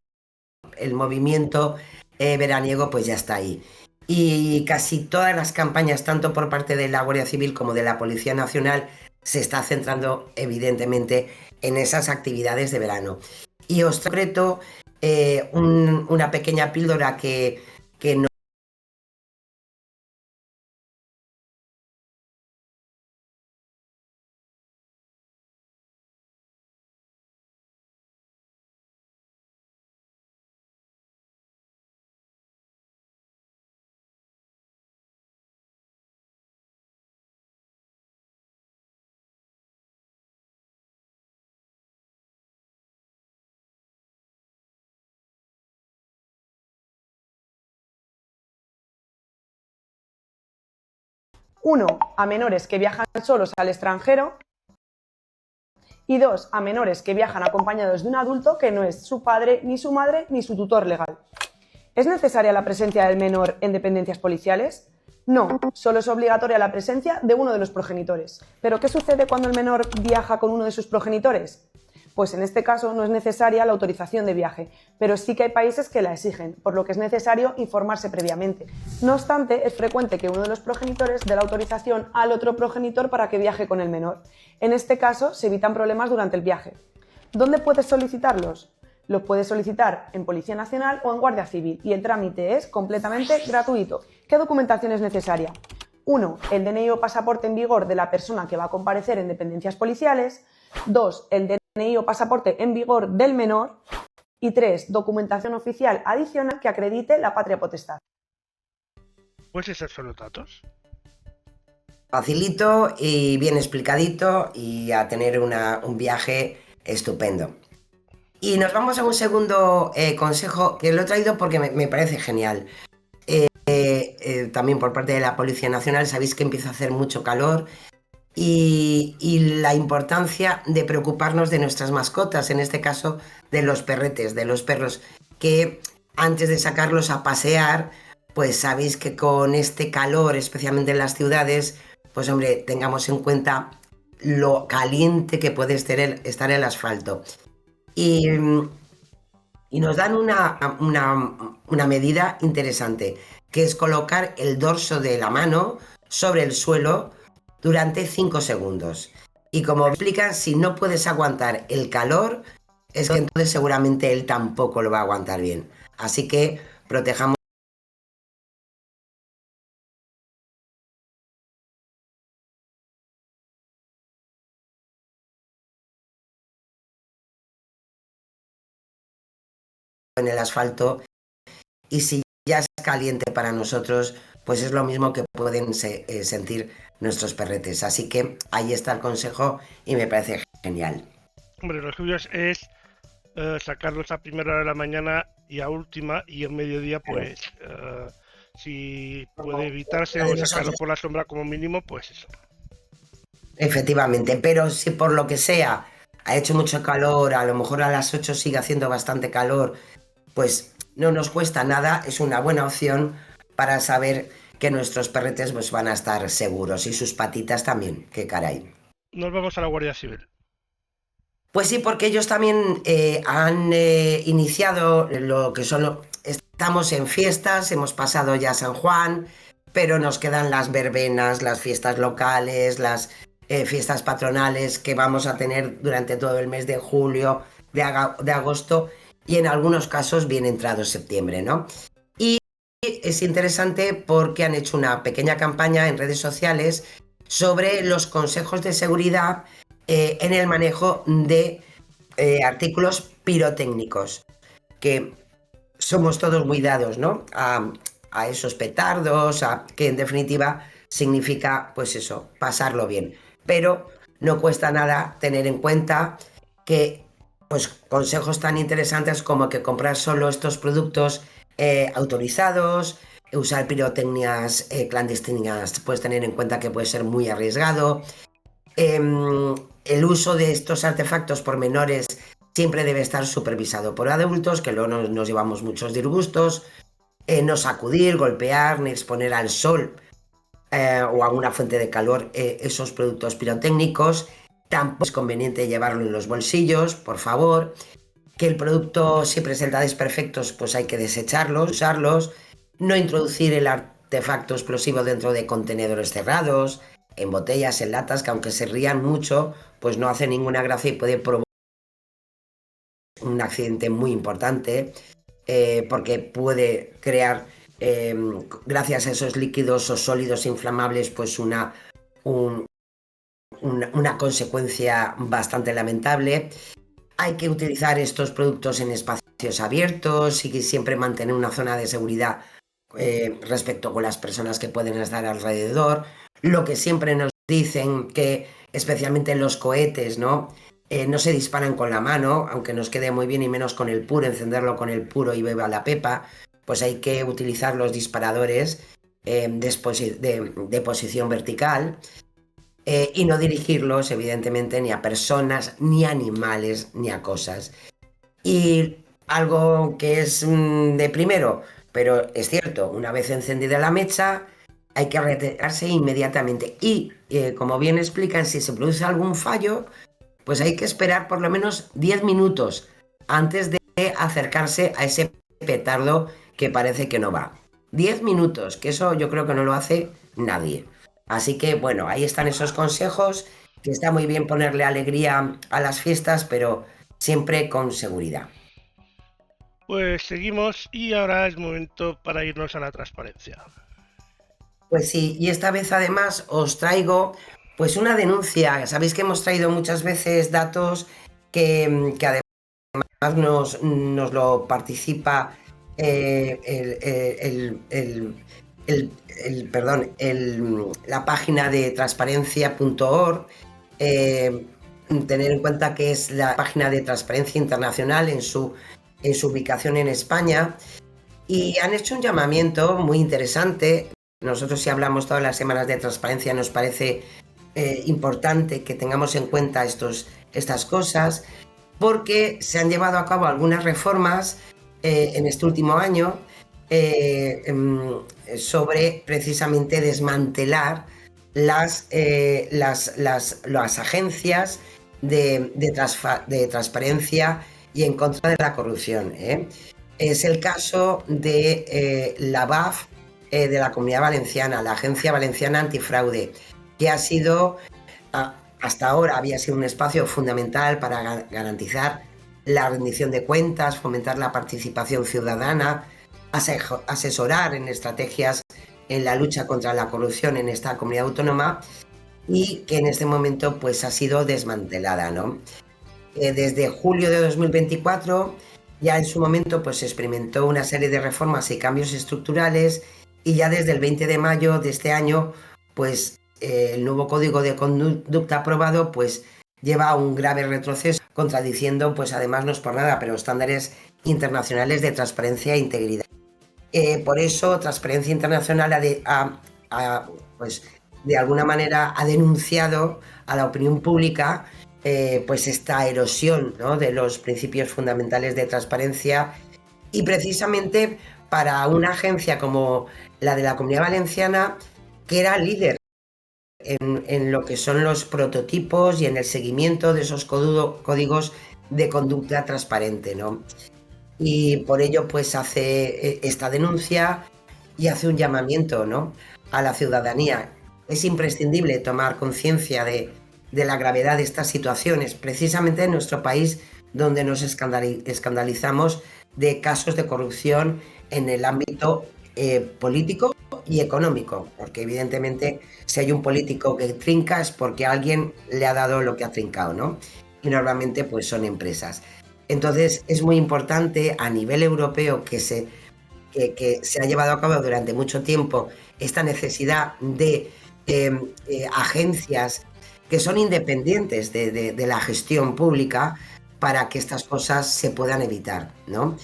el movimiento veraniego pues ya está ahí. Y casi todas las campañas, tanto por parte de la Guardia Civil como de la Policía Nacional, se está centrando evidentemente en esas actividades de verano. Y os concreto una pequeña píldora que no 1, a menores que viajan solos al extranjero. Y 2, a menores que viajan acompañados de un adulto que no es su padre, ni su madre, ni su tutor legal. ¿Es necesaria la presencia del menor en dependencias policiales? No, solo es obligatoria la presencia de uno de los progenitores. ¿Pero qué sucede cuando el menor viaja con uno de sus progenitores? Pues en este caso no es necesaria la autorización de viaje, pero sí que hay países que la exigen, por lo que es necesario informarse previamente. No obstante, es frecuente que uno de los progenitores dé la autorización al otro progenitor para que viaje con el menor. En este caso, se evitan problemas durante el viaje. ¿Dónde puedes solicitarlos? Los puedes solicitar en Policía Nacional o en Guardia Civil y el trámite es completamente gratuito. ¿Qué documentación es necesaria? 1, el DNI o pasaporte en vigor de la persona que va a comparecer en dependencias policiales. 2, el DNI o pasaporte en vigor del menor. Y 3, documentación oficial adicional que acredite la patria potestad. Pues esos son los datos. Facilito y bien explicadito y a tener un viaje estupendo. Y nos vamos a un segundo consejo que lo he traído porque me parece genial. También por parte de la Policía Nacional, sabéis que empieza a hacer mucho calor y la importancia de preocuparnos de nuestras mascotas, en este caso de los perretes, de los perros, que antes de sacarlos a pasear, pues sabéis que con este calor, especialmente en las ciudades, pues hombre, tengamos en cuenta lo caliente que puede estar el asfalto. Y nos dan una medida interesante, que es colocar el dorso de la mano sobre el suelo durante 5 segundos. Y como explican, si no puedes aguantar el calor, es que entonces seguramente él tampoco lo va a aguantar bien. Así que protejamos en el asfalto, y si ya es caliente para nosotros, pues es lo mismo que pueden sentir nuestros perretes. Así que ahí está el consejo y me parece genial. Hombre, lo suyo es sacarlos a primera hora de la mañana y a última, y a mediodía pues si puede evitarse o sacarlo por la sombra como mínimo, pues eso. Efectivamente, pero si por lo que sea ha hecho mucho calor, a lo mejor a las 8 sigue haciendo bastante calor, pues no nos cuesta nada, es una buena opción para saber que nuestros perretes pues van a estar seguros y sus patitas también, qué caray. Nos vamos a la Guardia Civil. Pues sí, porque ellos también han iniciado lo que son... Estamos en fiestas, hemos pasado ya San Juan, pero nos quedan las verbenas, las fiestas locales, las fiestas patronales que vamos a tener durante todo el mes de julio, de agosto y en algunos casos bien entrado septiembre, ¿no? Y es interesante porque han hecho una pequeña campaña en redes sociales sobre los consejos de seguridad en el manejo de artículos pirotécnicos, que somos todos muy dados, ¿no? A esos petardos, que en definitiva significa, pues eso, pasarlo bien. Pero no cuesta nada tener en cuenta que, pues, consejos tan interesantes como que comprar solo estos productos autorizados, usar pirotecnias clandestinas, puedes tener en cuenta que puede ser muy arriesgado. El uso de estos artefactos por menores siempre debe estar supervisado por adultos, que luego nos llevamos muchos disgustos. No sacudir, golpear, ni exponer al sol o a una fuente de calor esos productos pirotécnicos. Tampoco es conveniente llevarlo en los bolsillos, por favor. Que el producto, si presenta desperfectos, pues hay que desecharlos, usarlos. No introducir el artefacto explosivo dentro de contenedores cerrados, en botellas, en latas, que aunque se rían mucho, pues no hace ninguna gracia y puede provocar un accidente muy importante, porque puede crear, gracias a esos líquidos o sólidos inflamables, pues una consecuencia bastante lamentable. Hay que utilizar estos productos en espacios abiertos y siempre mantener una zona de seguridad respecto con las personas que pueden estar alrededor. Lo que siempre nos dicen, que especialmente los cohetes, ¿no? No se disparan con la mano, aunque nos quede muy bien, y menos con el puro, encenderlo con el puro y beba la pepa, pues hay que utilizar los disparadores de posición vertical, y no dirigirlos, evidentemente, ni a personas, ni a animales, ni a cosas. Y algo que es de primero, pero es cierto, una vez encendida la mecha, hay que retirarse inmediatamente. Y, como bien explican, si se produce algún fallo, pues hay que esperar por lo menos 10 minutos antes de acercarse a ese petardo que parece que no va. 10 minutos, que eso yo creo que no lo hace nadie. Así que bueno, ahí están esos consejos, que está muy bien ponerle alegría a las fiestas, pero siempre con seguridad. Pues seguimos y ahora es momento para irnos a la transparencia. Pues sí, y esta vez además os traigo pues una denuncia. Sabéis que hemos traído muchas veces datos que además nos lo participa la página de transparencia.org. Tener en cuenta que es la página de Transparencia Internacional en su ubicación en España, y han hecho un llamamiento muy interesante. Nosotros, si hablamos todas las semanas de transparencia, nos parece importante que tengamos en cuenta estas cosas, porque se han llevado a cabo algunas reformas en este último año sobre precisamente desmantelar las agencias de transparencia y en contra de la corrupción. Es el caso de la BAF, de la Comunidad Valenciana, la Agencia Valenciana Antifraude, que ha sido, hasta ahora había sido un espacio fundamental para garantizar la rendición de cuentas, fomentar la participación ciudadana, asesorar en estrategias en la lucha contra la corrupción en esta comunidad autónoma, y que en este momento pues ha sido desmantelada, ¿no? Desde julio de 2024 ya en su momento pues se experimentó una serie de reformas y cambios estructurales, y ya desde el 20 de mayo de este año pues el nuevo código de conducta aprobado pues lleva un grave retroceso, contradiciendo pues además, no es por nada, pero estándares internacionales de transparencia e integridad. Por eso Transparencia Internacional pues de alguna manera ha denunciado a la opinión pública pues esta erosión, ¿no?, de los principios fundamentales de transparencia, y precisamente para una agencia como la de la Comunidad Valenciana, que era líder en lo que son los prototipos y en el seguimiento de esos códigos de conducta transparente, ¿no? Y por ello pues hace esta denuncia y hace un llamamiento, ¿no?, a la ciudadanía. Es imprescindible tomar conciencia de la gravedad de estas situaciones, precisamente en nuestro país, donde nos escandalizamos de casos de corrupción en el ámbito político y económico, porque evidentemente si hay un político que trinca es porque alguien le ha dado lo que ha trincado, ¿no? Y normalmente pues son empresas. Entonces es muy importante a nivel europeo que se ha llevado a cabo durante mucho tiempo esta necesidad de agencias que son independientes de la gestión pública, para que estas cosas se puedan evitar, ¿no?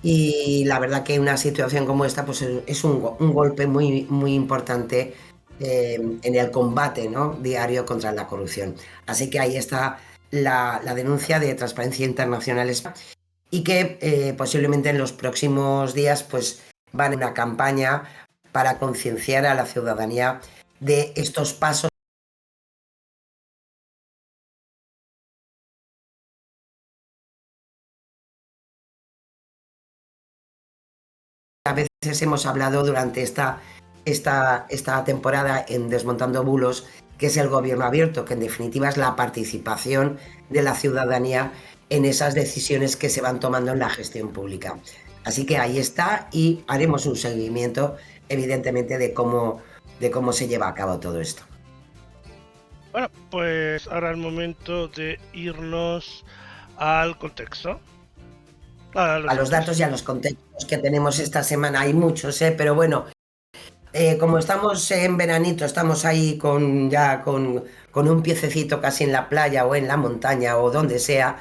Y la verdad que una situación como esta pues es un golpe muy, muy importante en el combate, ¿no?, diario contra la corrupción. Así que ahí está la denuncia de Transparencia Internacional, y que posiblemente en los próximos días pues van a una campaña para concienciar a la ciudadanía de estos pasos. A veces hemos hablado durante esta temporada en Desmontando Bulos, que es el gobierno abierto, que en definitiva es la participación de la ciudadanía en esas decisiones que se van tomando en la gestión pública. Así que ahí está, y haremos un seguimiento, evidentemente, de cómo se lleva a cabo todo esto. Bueno, pues ahora es momento de irnos al contexto. A los datos y a los contextos que tenemos esta semana. Hay muchos, pero bueno, como estamos en veranito, estamos ahí con un piececito casi en la playa o en la montaña o donde sea,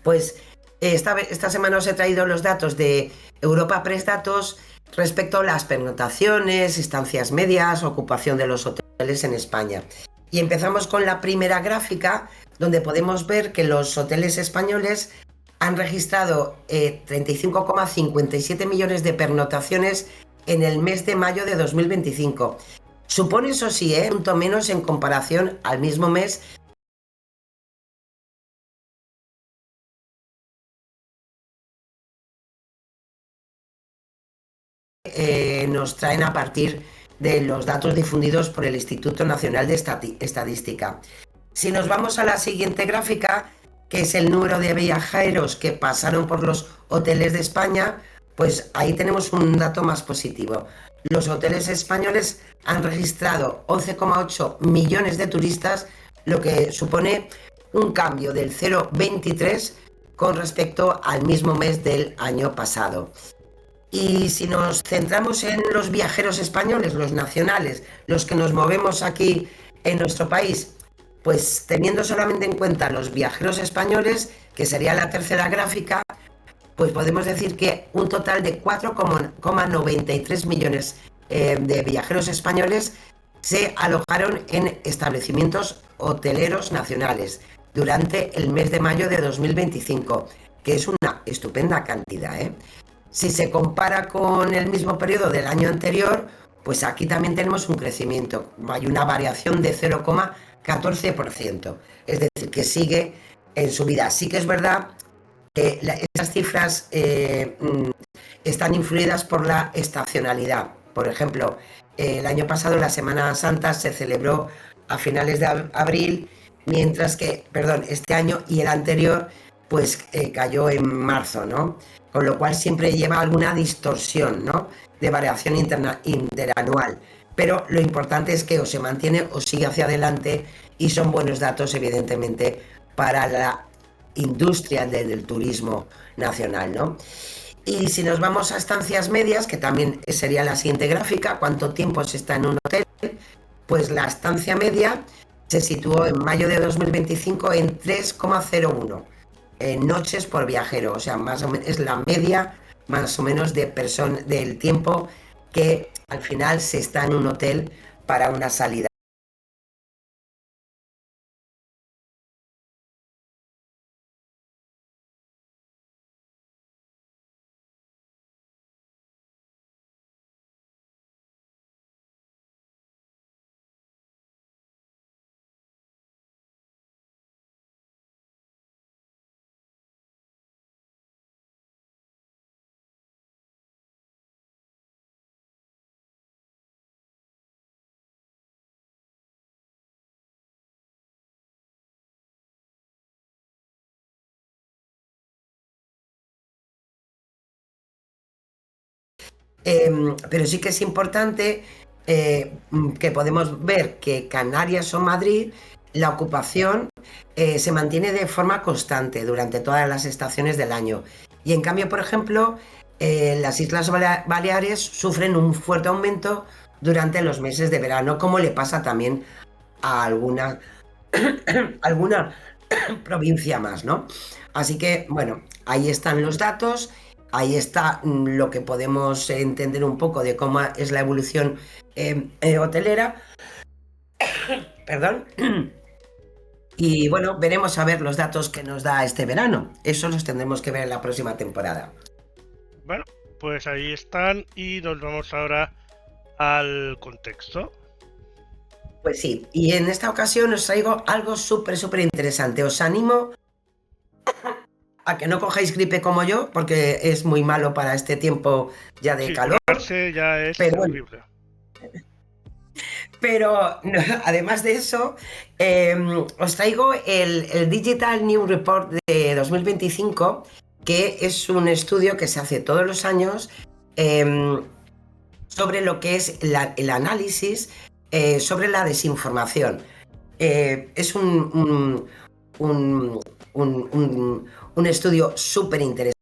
pues Esta semana os he traído los datos de Europa Press Datos respecto a las pernoctaciones, estancias medias, ocupación de los hoteles en España. Y empezamos con la primera gráfica, donde podemos ver que los hoteles españoles han registrado 35,57 millones de pernoctaciones en el mes de mayo de 2025. Supone, eso sí, un punto menos en comparación al mismo mes nos traen a partir de los datos difundidos por el Instituto Nacional de Estadística. Si nos vamos a la siguiente gráfica, que es el número de viajeros que pasaron por los hoteles de España, pues ahí tenemos un dato más positivo. Los hoteles españoles han registrado 11,8 millones de turistas, lo que supone un cambio del 0,23 con respecto al mismo mes del año pasado. Y si nos centramos en los viajeros españoles, los nacionales, los que nos movemos aquí en nuestro país, pues teniendo solamente en cuenta los viajeros españoles, que sería la tercera gráfica, pues podemos decir que un total de 4,93 millones de viajeros españoles se alojaron en establecimientos hoteleros nacionales durante el mes de mayo de 2025, que es una estupenda cantidad, ¿eh? Si se compara con el mismo periodo del año anterior, pues aquí también tenemos un crecimiento. Hay una variación de 0,14%. Es decir, que sigue en subida. Sí que es verdad que estas cifras están influidas por la estacionalidad. Por ejemplo, el año pasado la Semana Santa se celebró a finales de abril, mientras que, perdón, este año y el anterior, pues cayó en marzo, ¿no? Con lo cual siempre lleva alguna distorsión, ¿no? De variación interanual. Pero lo importante es que o se mantiene o sigue hacia adelante y son buenos datos, evidentemente, para la industria del turismo nacional, ¿no? Y si nos vamos a estancias medias, que también sería la siguiente gráfica, cuánto tiempo se está en un hotel, pues la estancia media se situó en mayo de 2025 en 3,01 noches por viajero, o sea, más o menos es la media más o menos del tiempo que al final se está en un hotel para una salida. Pero sí que es importante que podemos ver que Canarias o Madrid, la ocupación se mantiene de forma constante durante todas las estaciones del año. Y en cambio, por ejemplo, las Islas Baleares sufren un fuerte aumento durante los meses de verano, como le pasa también a alguna provincia más, ¿no? Así que, bueno, ahí están los datos, ahí está lo que podemos entender un poco de cómo es la evolución hotelera, perdón. Y bueno, veremos a ver los datos que nos da este verano. Eso los tendremos que ver en la próxima temporada. Bueno, pues ahí están y nos vamos ahora al contexto. Pues sí, y en esta ocasión os traigo algo súper interesante. Os animo a que no cojáis gripe como yo, porque es muy malo para este tiempo ya de Sí, calor. curarse ya es Pero bueno, horrible. pero no, además de eso, os traigo el Digital New Report de 2025, que es un estudio que se hace todos los años sobre lo que es el análisis sobre la desinformación. Es un estudio súper interesante.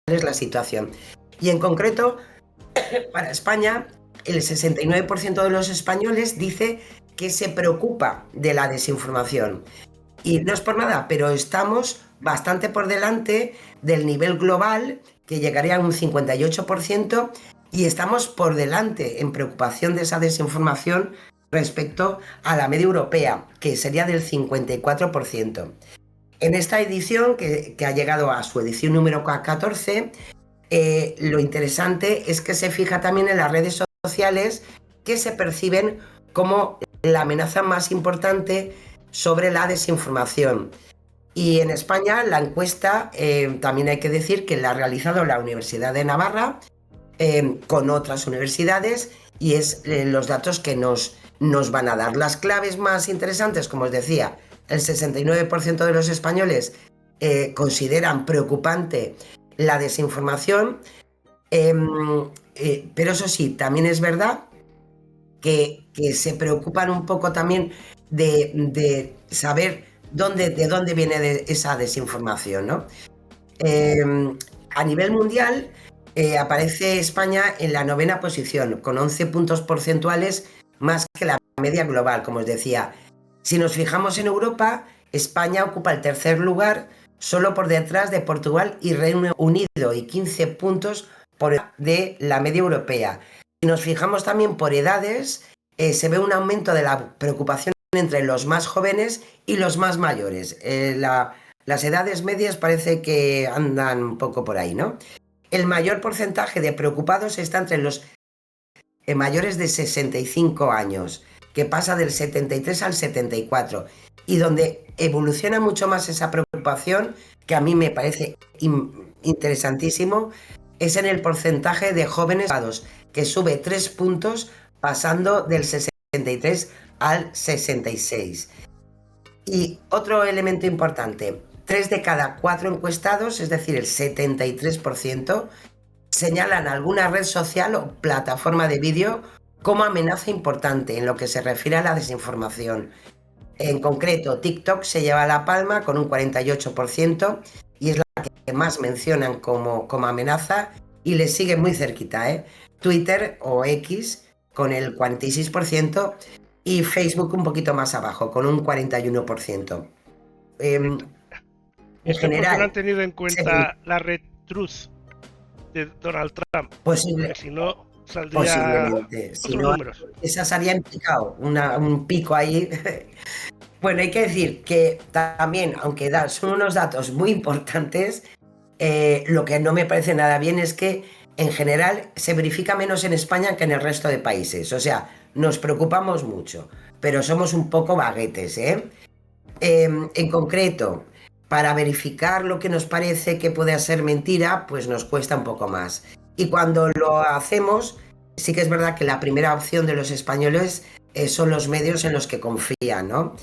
es la situación. Y en concreto, para España, el 69% de los españoles dice que se preocupa de la desinformación. Y no es por nada, pero estamos bastante por delante del nivel global, que llegaría a un 58%, y estamos por delante en preocupación de esa desinformación respecto a la media europea, que sería del 54%. En esta edición, que ha llegado a su edición número 14, lo interesante es que se fija también en las redes sociales, que se perciben como la amenaza más importante sobre la desinformación. Y en España la encuesta, también hay que decir que la ha realizado la Universidad de Navarra con otras universidades, y es los datos que nos van a dar. Las claves más interesantes, como os decía, el 69% de los españoles consideran preocupante la desinformación, pero eso sí, también es verdad que se preocupan un poco también de saber de dónde viene esa desinformación, ¿no? A nivel mundial aparece España en la 9ª posición, con 11 puntos porcentuales más que la media global, como os decía. Si nos fijamos en Europa, España ocupa el 3er lugar, solo por detrás de Portugal y Reino Unido, y 15 puntos por detrás de la media europea. Si nos fijamos también por edades, se ve un aumento de la preocupación entre los más jóvenes y los más mayores. Las edades medias parece que andan un poco por ahí, ¿no? El mayor porcentaje de preocupados está entre los mayores de 65 años, que pasa del 73 al 74, y donde evoluciona mucho más esa preocupación, que a mí me parece interesantísimo, es en el porcentaje de jóvenes, que sube 3 puntos, pasando del 63 al 66. Y otro elemento importante, 3 de cada 4 encuestados, es decir, el 73%, señalan alguna red social o plataforma de vídeo como amenaza importante en lo que se refiere a la desinformación. En concreto, TikTok se lleva la palma con un 48%, y es la que más mencionan como amenaza, y le sigue muy cerquita, Twitter o X con el 46%, y Facebook un poquito más abajo con un 41%. En general, no han tenido en cuenta la red Truth de Donald Trump, porque si no saldría otros números. Esa sería en picado, un pico ahí. Bueno, hay que decir que también, aunque son unos datos muy importantes, lo que no me parece nada bien es que en general se verifica menos en España que en el resto de países. O sea, nos preocupamos mucho, pero somos un poco vaguetes, en concreto, para verificar lo que nos parece que puede ser mentira, pues nos cuesta un poco más. Y cuando lo hacemos, sí que es verdad que la primera opción de los españoles son los medios en los que confían, ¿no?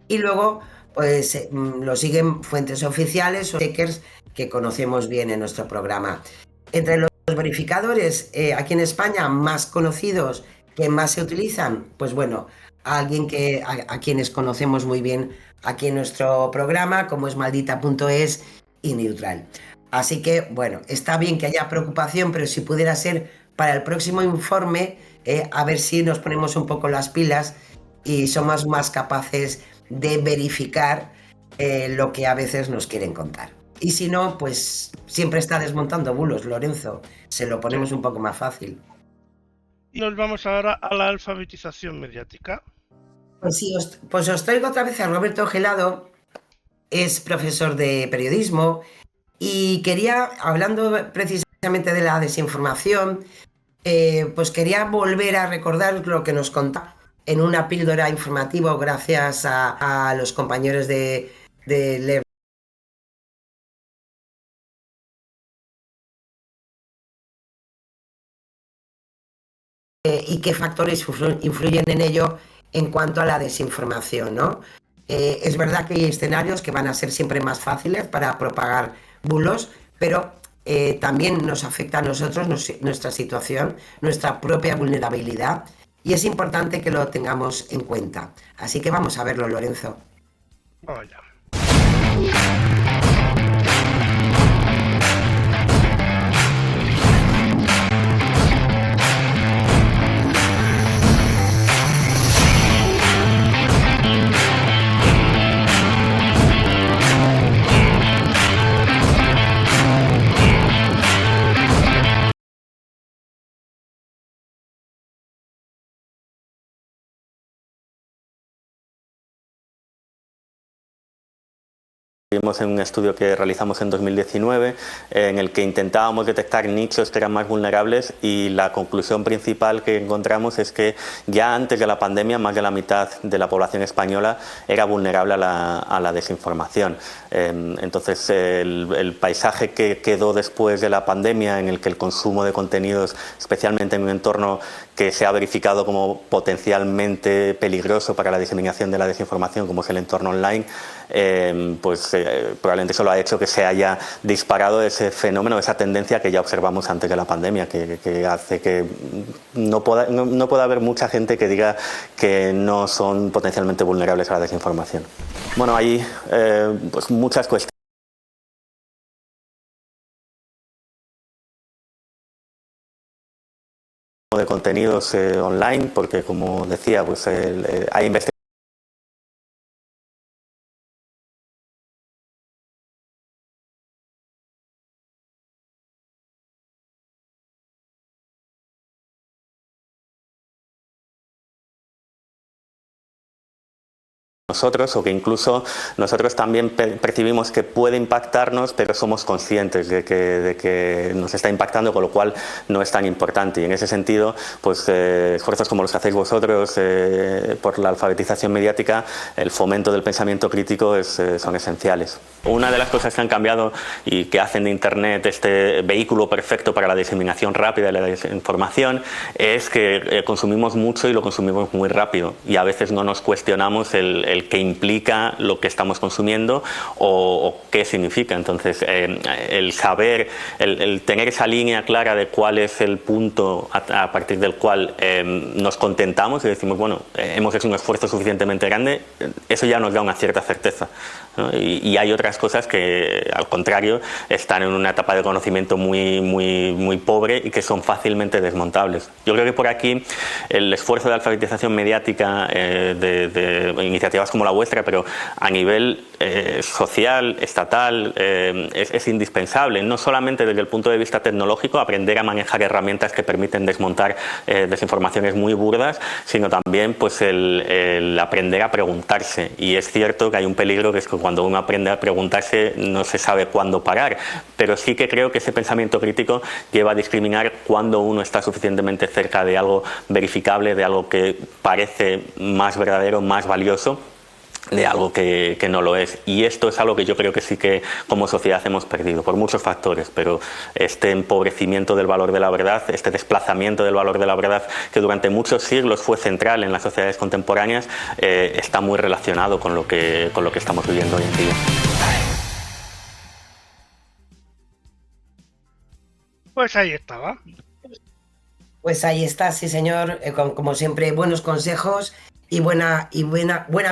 Y luego, pues lo siguen fuentes oficiales o checkers que conocemos bien en nuestro programa. Entre los verificadores aquí en España más conocidos, que más se utilizan, pues bueno, a quienes conocemos muy bien aquí en nuestro programa, como es Maldita.es y Neutral. Así que, bueno, está bien que haya preocupación, pero si pudiera ser para el próximo informe, a ver si nos ponemos un poco las pilas y somos más capaces de verificar lo que a veces nos quieren contar. Y si no, pues siempre está desmontando bulos, Lorenzo. Se lo ponemos un poco más fácil. Y nos vamos ahora a la alfabetización mediática. Pues sí, os traigo otra vez a Roberto Gelado. Es profesor de periodismo y quería, hablando precisamente de la desinformación, pues quería volver a recordar lo que nos contaba en una píldora informativa gracias a los compañeros de Lev. Y qué factores influyen en ello en cuanto a la desinformación, ¿no? Es verdad que hay escenarios que van a ser siempre más fáciles para propagar bulos, pero también nos afecta a nosotros, nuestra situación, nuestra propia vulnerabilidad, y es importante que lo tengamos en cuenta. Así que vamos a verlo, Lorenzo. Vaya. Vimos en un estudio que realizamos en 2019 en el que intentábamos detectar nichos que eran más vulnerables y la conclusión principal que encontramos es que ya antes de la pandemia más de la mitad de la población española era vulnerable a la desinformación. Entonces el paisaje que quedó después de la pandemia, en el que el consumo de contenidos, especialmente en un entorno que se ha verificado como potencialmente peligroso para la diseminación de la desinformación, como es el entorno online, probablemente eso lo ha hecho que se haya disparado ese fenómeno, esa tendencia que ya observamos antes de la pandemia, que hace que no pueda haber mucha gente que diga que no son potencialmente vulnerables a la desinformación. Bueno, hay pues muchas cuestiones de contenidos online, porque como decía, pues hay investigaciones. Nosotros, o que incluso nosotros también percibimos que puede impactarnos, pero somos conscientes de que nos está impactando, con lo cual no es tan importante. Y en ese sentido, pues esfuerzos como los que hacéis vosotros por la alfabetización mediática, el fomento del pensamiento crítico son esenciales. Una de las cosas que han cambiado y que hacen de Internet este vehículo perfecto para la diseminación rápida de la desinformación es que consumimos mucho y lo consumimos muy rápido, y a veces no nos cuestionamos el qué implica lo que estamos consumiendo o qué significa. Entonces el saber, el tener esa línea clara de cuál es el punto a partir del cual nos contentamos y decimos, bueno, hemos hecho un esfuerzo suficientemente grande, eso ya nos da una cierta certeza, ¿no? Y hay otras cosas que al contrario están en una etapa de conocimiento muy pobre y que son fácilmente desmontables. Yo creo que por aquí el esfuerzo de alfabetización mediática de iniciativas como la vuestra, pero a nivel social, estatal, es indispensable, no solamente desde el punto de vista tecnológico, aprender a manejar herramientas que permiten desmontar desinformaciones muy burdas, sino también pues el aprender a preguntarse. Y es cierto que hay un peligro, que es que cuando uno aprende a preguntarse no se sabe cuándo parar, pero sí que creo que ese pensamiento crítico lleva a discriminar cuando uno está suficientemente cerca de algo verificable, de algo que parece más verdadero, más valioso, de algo que no lo es. Y esto es algo que yo creo que sí que como sociedad hemos perdido por muchos factores, pero este empobrecimiento del valor de la verdad, este desplazamiento del valor de la verdad, que durante muchos siglos fue central en las sociedades contemporáneas, está muy relacionado con lo que estamos viviendo hoy en día. Pues ahí estaba. Pues ahí está, sí señor, como siempre, buenos consejos y buena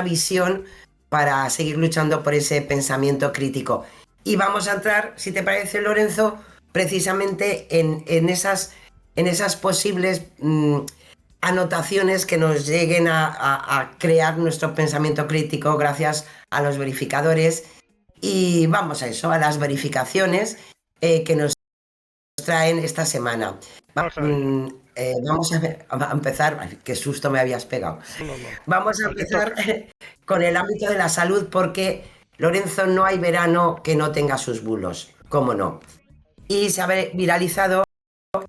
visión para seguir luchando por ese pensamiento crítico. Y vamos a entrar, si te parece, Lorenzo, precisamente en esas posibles anotaciones que nos lleguen a crear nuestro pensamiento crítico gracias a los verificadores. Y vamos a eso, a las verificaciones que nos traen esta semana. Vamos a empezar. Ay, qué susto me habías pegado. No. Vamos a empezar con el ámbito de la salud, porque, Lorenzo, no hay verano que no tenga sus bulos, cómo no. Y se ha viralizado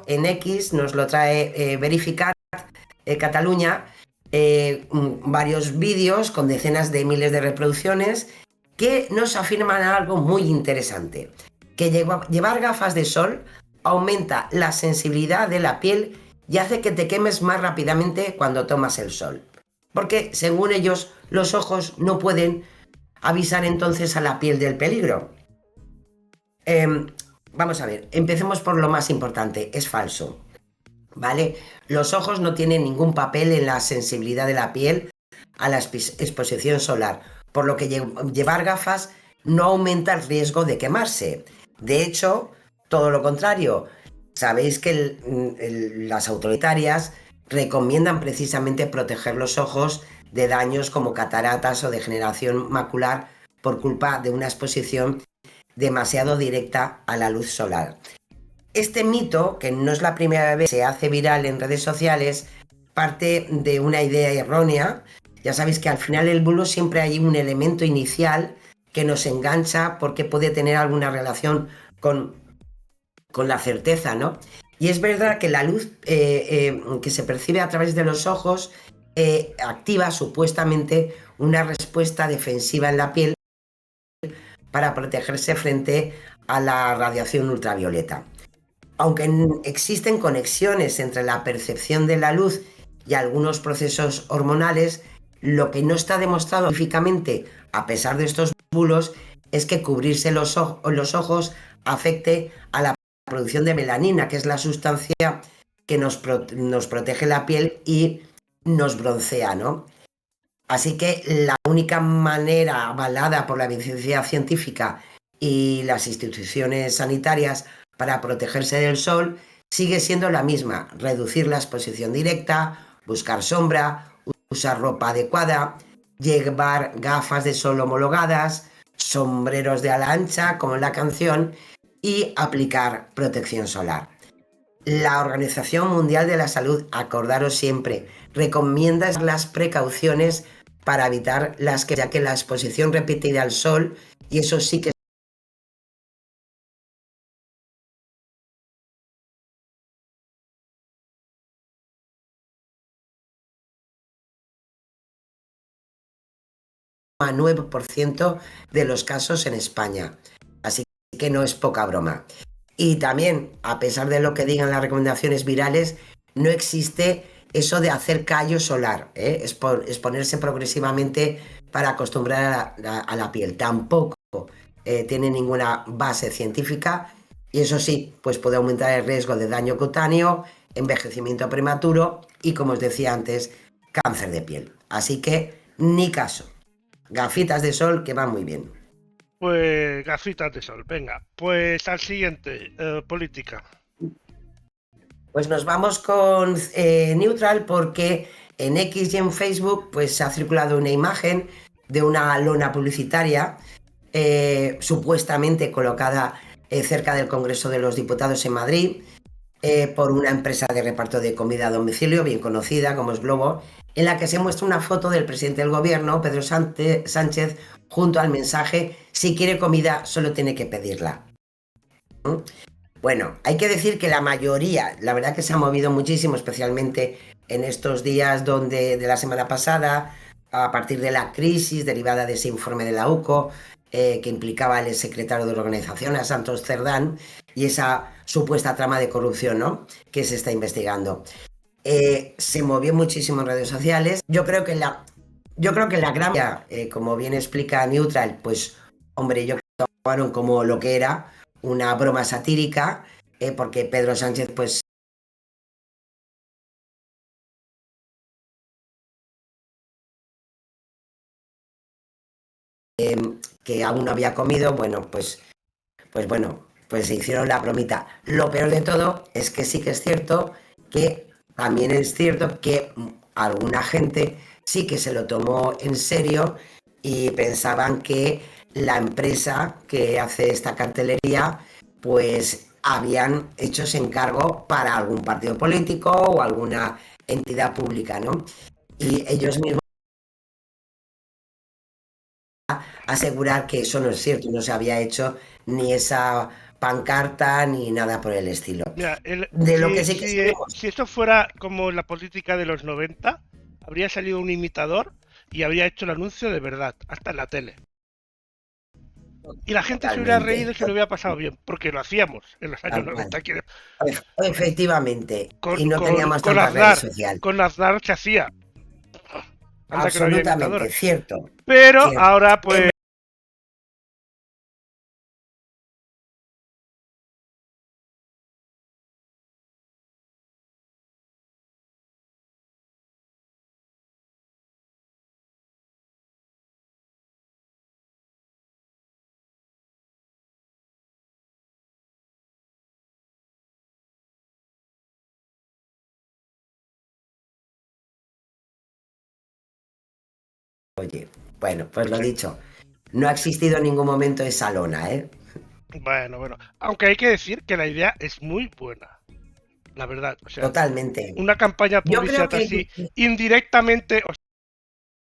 en X, nos lo trae Verificat Cataluña, varios vídeos con decenas de miles de reproducciones que nos afirman algo muy interesante, que llevar gafas de sol aumenta la sensibilidad de la piel y hace que te quemes más rápidamente cuando tomas el sol. Porque, según ellos, los ojos no pueden avisar entonces a la piel del peligro. Vamos a ver, empecemos por lo más importante, es falso, ¿vale? Los ojos no tienen ningún papel en la sensibilidad de la piel a la exposición solar, por lo que llevar gafas no aumenta el riesgo de quemarse. De hecho, todo lo contrario. Sabéis que las autoritarias recomiendan precisamente proteger los ojos de daños como cataratas o degeneración macular por culpa de una exposición demasiado directa a la luz solar. Este mito, que no es la primera vez que se hace viral en redes sociales, parte de una idea errónea. Ya sabéis que al final del bulo siempre hay un elemento inicial que nos engancha porque puede tener alguna relación con la certeza, ¿no? Y es verdad que la luz que se percibe a través de los ojos activa supuestamente una respuesta defensiva en la piel para protegerse frente a la radiación ultravioleta. Aunque existen conexiones entre la percepción de la luz y algunos procesos hormonales, lo que no está demostrado científicamente, a pesar de estos bulos, es que cubrirse los ojos afecte a la producción de melanina, que es la sustancia que nos protege la piel y nos broncea, ¿no? Así que la única manera avalada por la evidencia científica y las instituciones sanitarias para protegerse del sol sigue siendo la misma: reducir la exposición directa, buscar sombra, usar ropa adecuada, llevar gafas de sol homologadas, sombreros de ala ancha, como en la canción, y aplicar protección solar. La Organización Mundial de la Salud, acordaros siempre, recomienda las precauciones para evitar ya que la exposición repetida al sol, y eso sí que es 9% de los casos en España. Así que no es poca broma. Y también, a pesar de lo que digan las recomendaciones virales, no existe eso de hacer callo solar, exponerse progresivamente para acostumbrar a la piel. Tampoco tiene ninguna base científica, y eso sí, pues puede aumentar el riesgo de daño cutáneo, envejecimiento prematuro y, como os decía antes, cáncer de piel. Así que ni caso. Gafitas de sol que van muy bien. Pues gafitas de sol, venga. Pues al siguiente, política. Pues nos vamos con Neutral, porque en X y en Facebook pues ha circulado una imagen de una lona publicitaria supuestamente colocada cerca del Congreso de los Diputados en Madrid por una empresa de reparto de comida a domicilio bien conocida como es Globo, en la que se muestra una foto del presidente del gobierno, Pedro Sánchez, junto al mensaje: si quiere comida solo tiene que pedirla. Bueno, hay que decir que la mayoría, la verdad que se ha movido muchísimo, especialmente en estos días de la semana pasada, a partir de la crisis derivada de ese informe de la UCO, que implicaba al secretario de la organización, a Santos Cerdán, y esa supuesta trama de corrupción, ¿no?, que se está investigando. Se movió muchísimo en redes sociales. Yo creo que la gran como bien explica Neutral, pues hombre, yo creo que tomaron como lo que era una broma satírica, porque Pedro Sánchez pues que aún no había comido, bueno, pues se hicieron la bromita. Lo peor de todo es que sí que es cierto que también es cierto que alguna gente sí que se lo tomó en serio y pensaban que la empresa que hace esta cartelería pues habían hecho ese encargo para algún partido político o alguna entidad pública, ¿no? Y ellos mismos asegurar que eso no es cierto, no se había hecho ni esa pancarta ni nada por el estilo. Mira, si esto fuera como la política de los 90, habría salido un imitador y habría hecho el anuncio de verdad, hasta en la tele. Y la gente se hubiera reído y se lo hubiera pasado bien, porque lo hacíamos en los años 90. Efectivamente, y no teníamos tantas redes sociales. Con Aznar se hacía. Absolutamente, cierto. Pero ahora pues... Oye, bueno, pues lo dicho, no ha existido en ningún momento esa lona, ¿eh? Bueno, aunque hay que decir que la idea es muy buena, la verdad. O sea, totalmente. Una campaña publicitaria así, indirectamente, o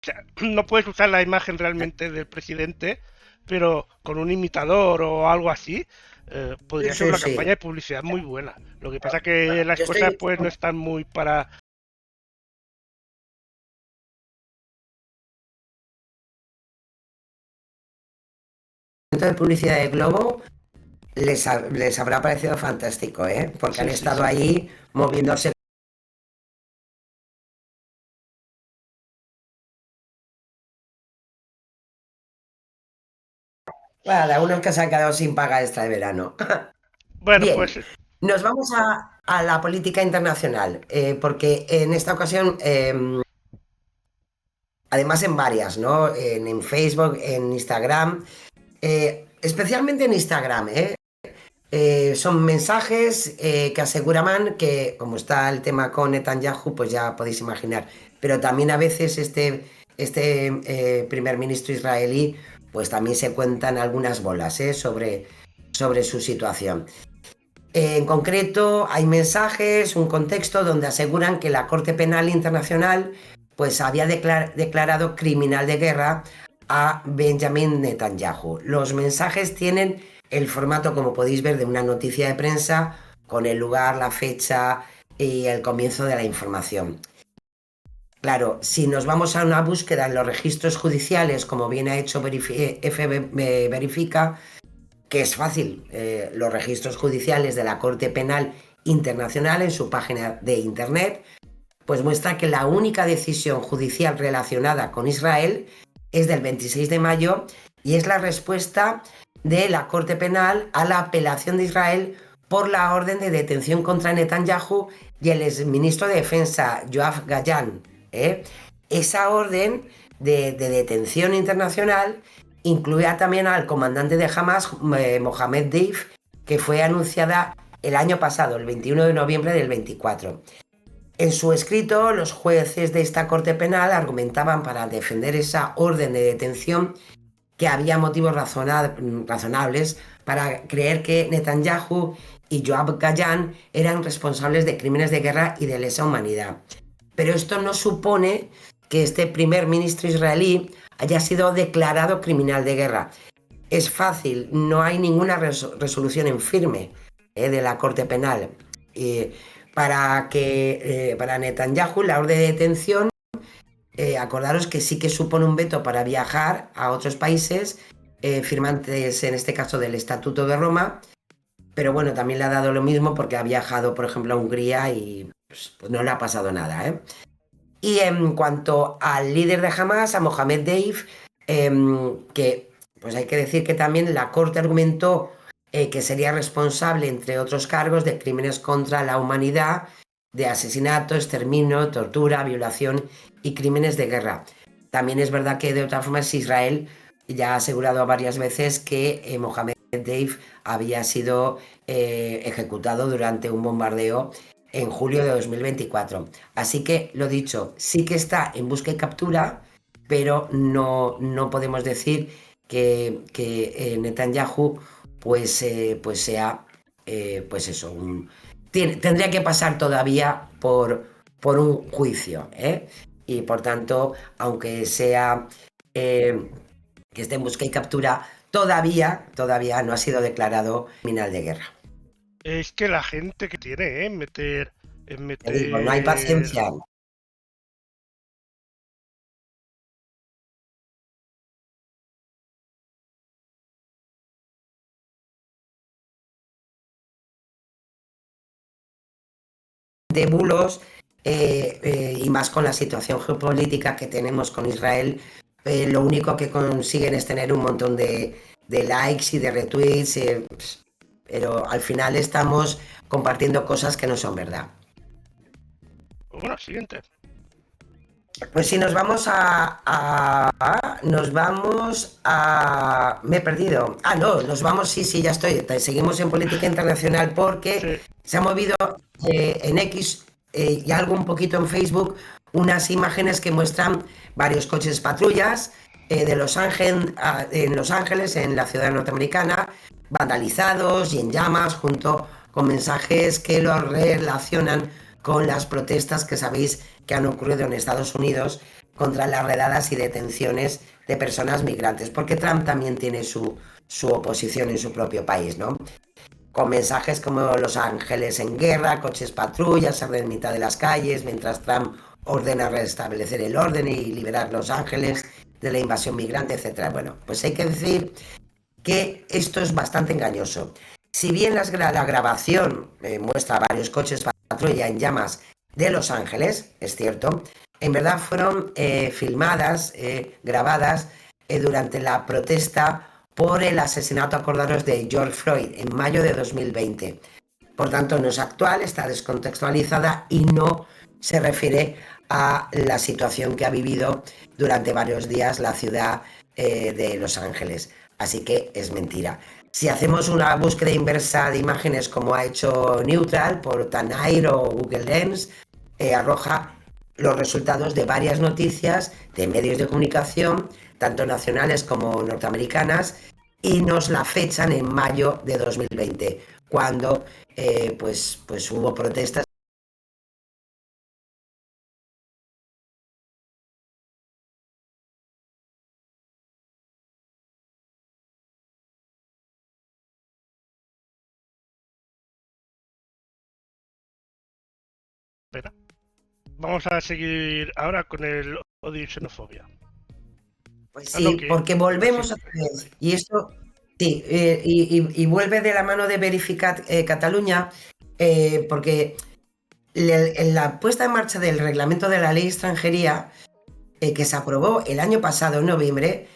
sea, no puedes usar la imagen realmente del presidente, pero con un imitador o algo así, podría ser Sí, una sí. campaña de publicidad muy buena. Lo que pasa que las Yo cosas estoy pues no están muy para... de publicidad de Globo les habrá parecido fantástico, ¿eh? Porque han Sí, sí, estado sí. ahí moviéndose. Cada uno que se ha quedado sin paga extra de verano. Bueno, Bien, pues nos vamos a la política internacional, porque en esta ocasión, además en varias, ¿no? En Facebook, en Instagram, especialmente en Instagram, ¿eh? Son mensajes que aseguraban que, como está el tema con Netanyahu, pues ya podéis imaginar, pero también a veces este primer ministro israelí, pues también se cuentan algunas bolas sobre su situación. En concreto, hay mensajes, un contexto donde aseguran que la Corte Penal Internacional pues había declarado criminal de guerra a Benjamin Netanyahu. Los mensajes tienen el formato, como podéis ver, de una noticia de prensa con el lugar, la fecha y el comienzo de la información. Claro, si nos vamos a una búsqueda en los registros judiciales, como bien ha hecho Verifica, que es fácil, los registros judiciales de la Corte Penal Internacional en su página de internet, pues muestra que la única decisión judicial relacionada con Israel es del 26 de mayo y es la respuesta de la Corte Penal a la apelación de Israel por la orden de detención contra Netanyahu y el exministro de Defensa, Yoav Gallant. Esa orden de detención internacional incluía también al comandante de Hamas, Mohamed Deif, que fue anunciada el año pasado, el 21 de noviembre del 24. En su escrito, los jueces de esta Corte Penal argumentaban para defender esa orden de detención que había motivos razonables para creer que Netanyahu y Yoav Gallant eran responsables de crímenes de guerra y de lesa humanidad. Pero esto no supone que este primer ministro israelí haya sido declarado criminal de guerra. Es fácil, no hay ninguna resolución en firme de la Corte Penal. Para Netanyahu la orden de detención, acordaros que sí que supone un veto para viajar a otros países, firmantes en este caso del Estatuto de Roma, pero bueno, también le ha dado lo mismo porque ha viajado, por ejemplo, a Hungría y pues no le ha pasado nada, ¿eh? Y en cuanto al líder de Hamas, a Mohamed Deif, que pues hay que decir que también la Corte argumentó que sería responsable, entre otros cargos, de crímenes contra la humanidad, de asesinato, exterminio, tortura, violación y crímenes de guerra. También es verdad que de otra forma Israel ya ha asegurado varias veces que Mohamed Deif había sido ejecutado durante un bombardeo en julio de 2024. Así que, lo dicho, sí que está en busca y captura, pero no podemos decir que Netanyahu pues sea pues eso, tendría que pasar todavía por un juicio, ¿eh? Y por tanto, aunque sea que esté en busca y captura, todavía no ha sido declarado criminal de guerra. es que la gente que tiene, Te digo, no hay paciencia. De bulos, y más con la situación geopolítica que tenemos con Israel, lo único que consiguen es tener un montón de likes y de retweets, pero al final estamos compartiendo cosas que no son verdad. Bueno, siguiente. Pues si nos vamos me he perdido. No, nos vamos, sí, ya estoy. Seguimos en política internacional porque Sí. se ha movido en X y algo un poquito en Facebook unas imágenes que muestran varios coches patrullas en Los Ángeles, en la ciudad norteamericana, vandalizados y en llamas, junto con mensajes que los relacionan con las protestas que sabéis que han ocurrido en Estados Unidos contra las redadas y detenciones de personas migrantes, porque Trump también tiene su oposición en su propio país, ¿no? Con mensajes como Los Ángeles en guerra, coches patrullas en mitad de las calles, mientras Trump ordena restablecer el orden y liberar Los Ángeles de la invasión migrante, etc. Bueno, pues hay que decir que esto es bastante engañoso. Si bien la grabación muestra varios coches patrulla en llamas de Los Ángeles, es cierto, en verdad fueron filmadas, grabadas durante la protesta por el asesinato a cordaros de George Floyd en mayo de 2020. Por tanto, no es actual, está descontextualizada y no se refiere a la situación que ha vivido durante varios días la ciudad de Los Ángeles. Así que es mentira. Si hacemos una búsqueda inversa de imágenes como ha hecho Neutral por Tanair o Google Lens, arroja los resultados de varias noticias de medios de comunicación, tanto nacionales como norteamericanas, y nos la fechan en mayo de 2020, cuando pues hubo protestas. Espera. Vamos a seguir ahora con el odio y xenofobia. Pues sí, porque volvemos otra vez. Y esto, sí, y vuelve de la mano de Verificat Cataluña, porque en la puesta en marcha del reglamento de la ley de extranjería, que se aprobó el año pasado, en noviembre,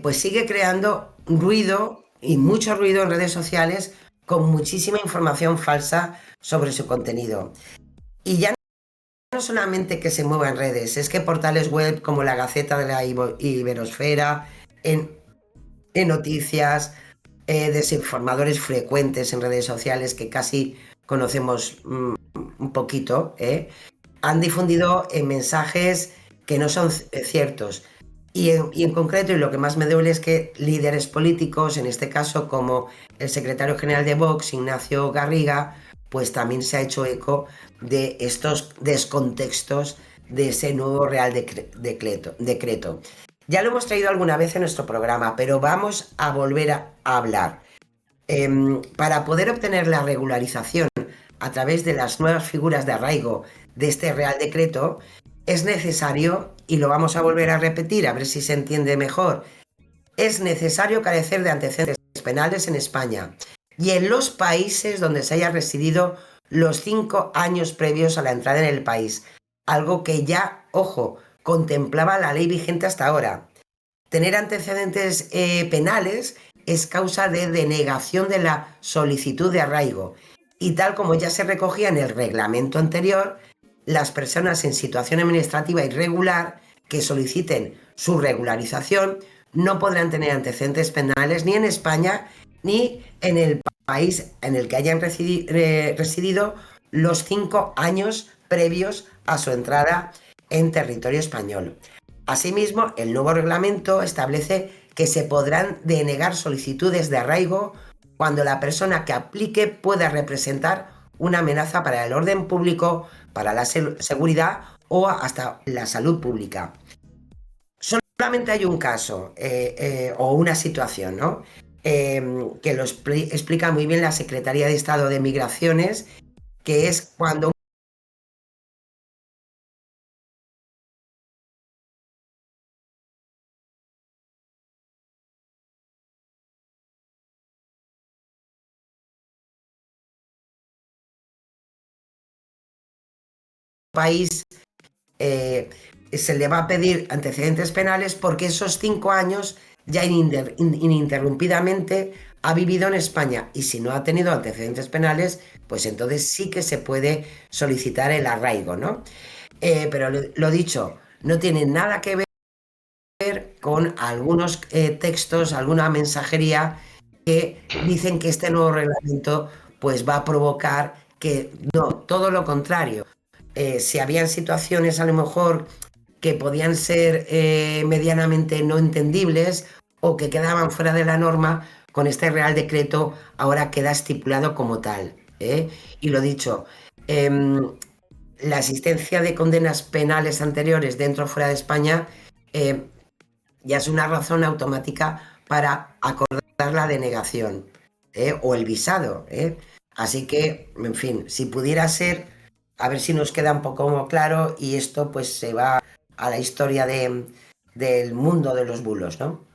pues sigue creando ruido y mucho ruido en redes sociales con muchísima información falsa sobre su contenido. Y ya no solamente que se mueva en redes, es que portales web como la Gaceta de la Iberosfera, en noticias, desinformadores frecuentes en redes sociales que casi conocemos un poquito, han difundido mensajes que no son ciertos. Y en concreto, y lo que más me duele es que líderes políticos, en este caso como el secretario general de Vox, Ignacio Garriga, pues también se ha hecho eco de estos descontextos de ese nuevo Real Decreto. Ya lo hemos traído alguna vez en nuestro programa, pero vamos a volver a hablar. Para poder obtener la regularización a través de las nuevas figuras de arraigo de este Real Decreto, es necesario, y lo vamos a volver a repetir, a ver si se entiende mejor, es necesario carecer de antecedentes penales en España y en los países donde se haya residido los 5 años previos a la entrada en el país, algo que ya, ojo, contemplaba la ley vigente hasta ahora. Tener antecedentes penales es causa de denegación de la solicitud de arraigo, y tal como ya se recogía en el reglamento anterior, las personas en situación administrativa irregular que soliciten su regularización no podrán tener antecedentes penales ni en España ni en el país en el que hayan residido los 5 años previos a su entrada en territorio español. Asimismo, el nuevo reglamento establece que se podrán denegar solicitudes de arraigo cuando la persona que aplique pueda representar una amenaza para el orden público, para la seguridad o hasta la salud pública. Solamente hay un caso o una situación, ¿no? Que lo explica muy bien la Secretaría de Estado de Migraciones, que es cuando país se le va a pedir antecedentes penales porque esos 5 años ya ininterrumpidamente ha vivido en España, y si no ha tenido antecedentes penales, pues entonces sí que se puede solicitar el arraigo, ¿no? Pero lo dicho, no tiene nada que ver con algunos textos, alguna mensajería que dicen que este nuevo reglamento pues va a provocar que no, todo lo contrario. Si habían situaciones a lo mejor que podían ser medianamente no entendibles o que quedaban fuera de la norma, con este Real Decreto ahora queda estipulado como tal. Y lo dicho, la existencia de condenas penales anteriores dentro o fuera de España ya es una razón automática para acordar la denegación o el visado. Así que, en fin, si pudiera ser, a ver si nos queda un poco claro, y esto pues se va a la historia del mundo de los bulos, ¿no?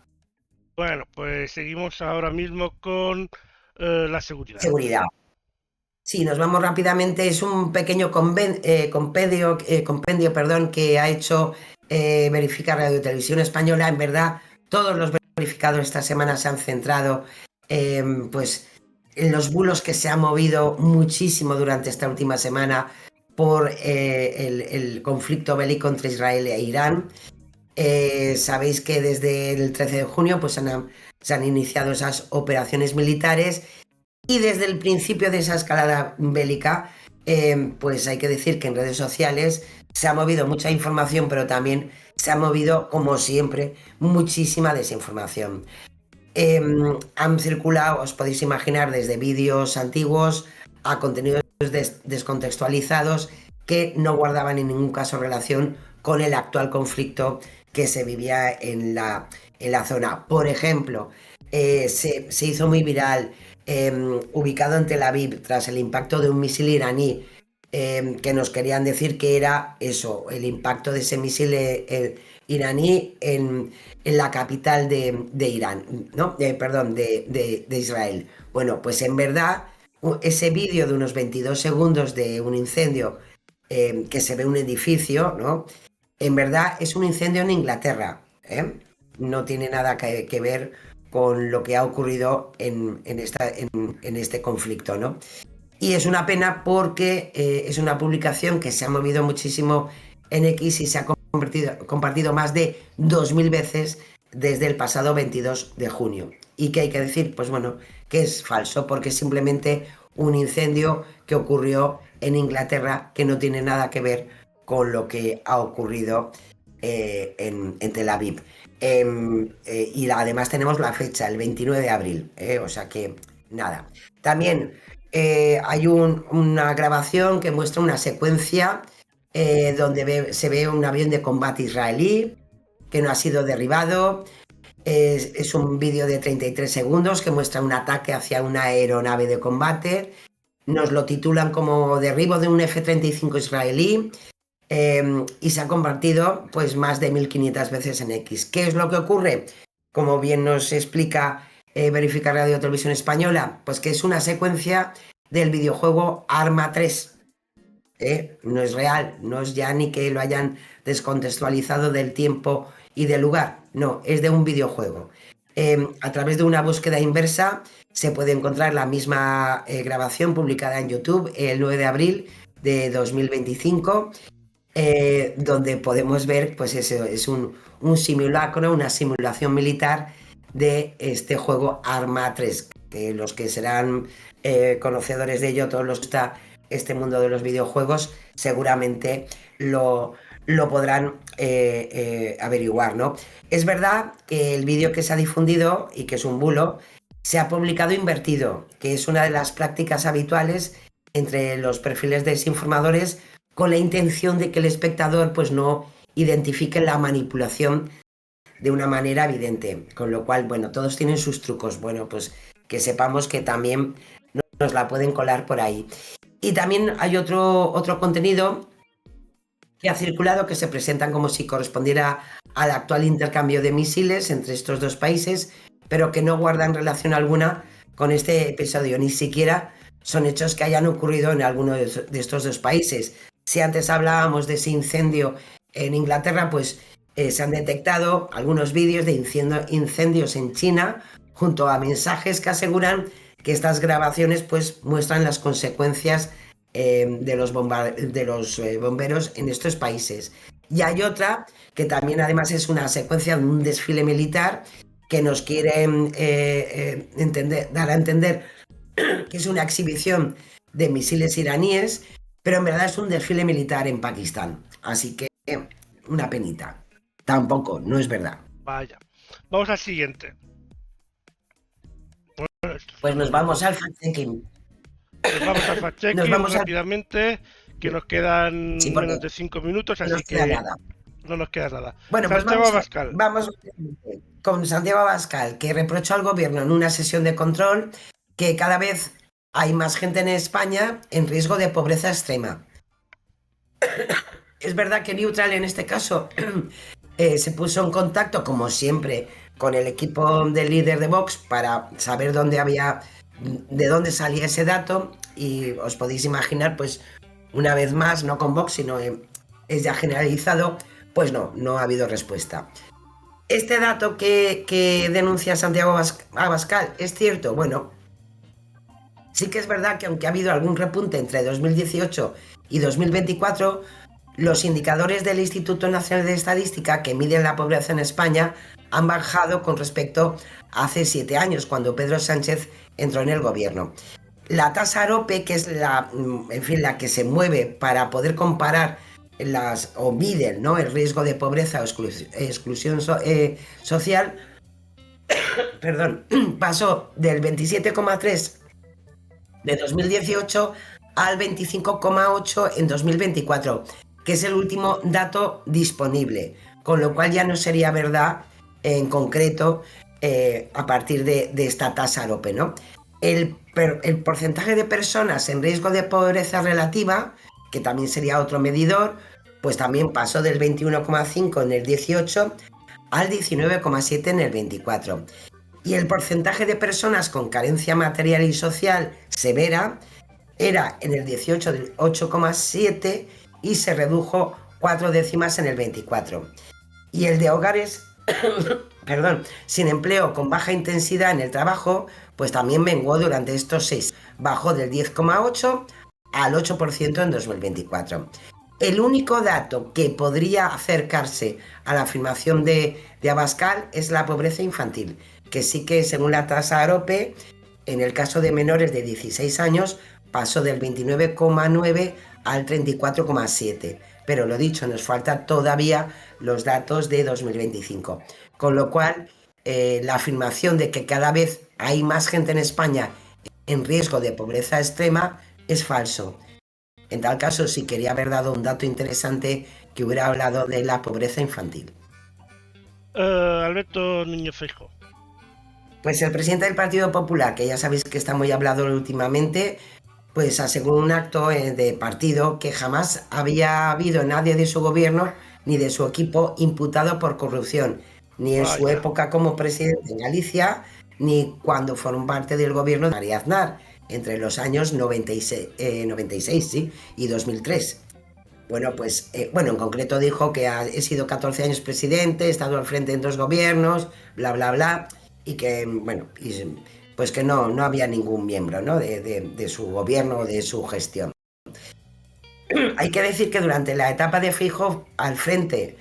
Bueno, pues seguimos ahora mismo con la seguridad. Seguridad. Sí, nos vamos rápidamente. Es un pequeño compendio, perdón, que ha hecho Verificar Radio Televisión Española. En verdad, todos los verificados esta semana se han centrado pues, en los bulos que se han movido muchísimo durante esta última semana por el conflicto bélico entre Israel e Irán. Sabéis que desde el 13 de junio pues, se han iniciado esas operaciones militares. Y desde el principio de esa escalada bélica, pues hay que decir que en redes sociales se ha movido mucha información, pero también se ha movido, como siempre, muchísima desinformación. Han circulado, os podéis imaginar, desde vídeos antiguos a contenidos descontextualizados que no guardaban en ningún caso relación con el actual conflicto que se vivía en la zona. Por ejemplo, se hizo muy viral, ubicado en Tel Aviv tras el impacto de un misil iraní, que nos querían decir que era eso, el impacto de ese misil iraní en la capital de Irán, ¿no? Perdón, de Israel. Bueno, pues en verdad ese vídeo de unos 22 segundos de un incendio que se ve un edificio, ¿no? En verdad es un incendio en Inglaterra, no tiene nada que ver con lo que ha ocurrido en este conflicto, ¿no? Y es una pena porque es una publicación que se ha movido muchísimo en X y se ha compartido más de 2000 veces desde el pasado 22 de junio. ¿Y qué hay que decir? Pues bueno, que es falso, porque es simplemente un incendio que ocurrió en Inglaterra, que no tiene nada que ver con lo que ha ocurrido en Tel Aviv. Y además tenemos la fecha, el 29 de abril, o sea que nada. También hay una grabación que muestra una secuencia donde se ve un avión de combate israelí que no ha sido derribado. Es un vídeo de 33 segundos que muestra un ataque hacia una aeronave de combate. Nos lo titulan como derribo de un F-35 israelí. Y se ha compartido pues más de 1500 veces en X. ¿Qué es lo que ocurre? Como bien nos explica Verificar Radio Televisión Española, pues que es una secuencia del videojuego Arma 3. No es real, no es ya ni que lo hayan descontextualizado del tiempo y del lugar, no, es de un videojuego. A través de una búsqueda inversa se puede encontrar la misma grabación publicada en YouTube el 9 de abril de 2025, donde podemos ver, pues eso, es un simulacro, una simulación militar de este juego Arma 3, que los que serán conocedores de ello, todos los que está este mundo de los videojuegos, seguramente lo podrán averiguar, ¿no? Es verdad que el vídeo que se ha difundido y que es un bulo, se ha publicado invertido, que es una de las prácticas habituales entre los perfiles desinformadores, con la intención de que el espectador pues no identifique la manipulación de una manera evidente, con lo cual, bueno, todos tienen sus trucos, bueno, pues que sepamos que también nos la pueden colar por ahí. Y también hay otro contenido que ha circulado que se presentan como si correspondiera al actual intercambio de misiles entre estos dos países, pero que no guardan relación alguna con este episodio, ni siquiera son hechos que hayan ocurrido en alguno de estos dos países. Si antes hablábamos de ese incendio en Inglaterra, pues se han detectado algunos vídeos de incendios en China, junto a mensajes que aseguran que estas grabaciones pues muestran las consecuencias de los bomberos en estos países. Y hay otra que también además es una secuencia de un desfile militar que nos quiere dar a entender que es una exhibición de misiles iraníes, pero en verdad es un desfile militar en Pakistán. Así que una penita. Tampoco, no es verdad. Vaya. Vamos al siguiente. Pues nos vamos al fact-checking. Nos vamos al fact-checking rápidamente, que nos quedan Sí, porque menos de 5 minutos, no así nos queda que nada. no nos queda nada. Bueno, pues Santiago Abascal. vamos con Santiago Abascal, que reprochó al gobierno en una sesión de control que cada vez hay más gente en España en riesgo de pobreza extrema. Es verdad que Neutral en este caso se puso en contacto, como siempre, con el equipo del líder de Vox para saber de dónde salía ese dato, y os podéis imaginar, pues, una vez más, no con Vox, sino es ya generalizado, pues no ha habido respuesta. Este dato que denuncia Santiago Abascal, ¿es cierto? Bueno, sí que es verdad que aunque ha habido algún repunte entre 2018 y 2024, los indicadores del Instituto Nacional de Estadística que miden la pobreza en España han bajado con respecto a hace 7 años, cuando Pedro Sánchez entró en el gobierno. La tasa AROPE, que es la que se mueve para poder comparar o miden, ¿no?, el riesgo de pobreza o exclusión social, perdón, pasó del 27,3 de 2018 al 25,8 en 2024, que es el último dato disponible, con lo cual ya no sería verdad en concreto a partir de esta tasa AROPE, ¿no? El porcentaje de personas en riesgo de pobreza relativa, que también sería otro medidor, pues también pasó del 21,5 en el 18 al 19,7 en el 24. Y el porcentaje de personas con carencia material y social severa era en el 18 del 8,7 y se redujo 4 décimas en el 24. Y el de hogares sin empleo con baja intensidad en el trabajo, pues también menguó durante estos 6. Bajó del 10,8 al 8% en 2024. El único dato que podría acercarse a la afirmación de Abascal es la pobreza infantil, que sí que, según la tasa AROPE, en el caso de menores de 16 años pasó del 29,9 al 34,7. Pero lo dicho, nos faltan todavía los datos de 2025. Con lo cual, la afirmación de que cada vez hay más gente en España en riesgo de pobreza extrema es falso. En tal caso, sí quería haber dado un dato interesante que hubiera hablado de la pobreza infantil. Alberto Núñez Feijóo. Pues el presidente del Partido Popular, que ya sabéis que está muy hablado últimamente, pues aseguró en un acto de partido que jamás había habido nadie de su gobierno ni de su equipo imputado por corrupción, ni en su época como presidente en Galicia, ni cuando formó parte del gobierno de María Aznar, entre los años 96 ¿sí?, y 2003. Bueno, pues en concreto dijo que he sido 14 años presidente, he estado al frente en 2 gobiernos, bla, bla, bla, y que, pues que no había ningún miembro, ¿no?, de su gobierno o de su gestión. Hay que decir que durante la etapa de Feijóo al frente,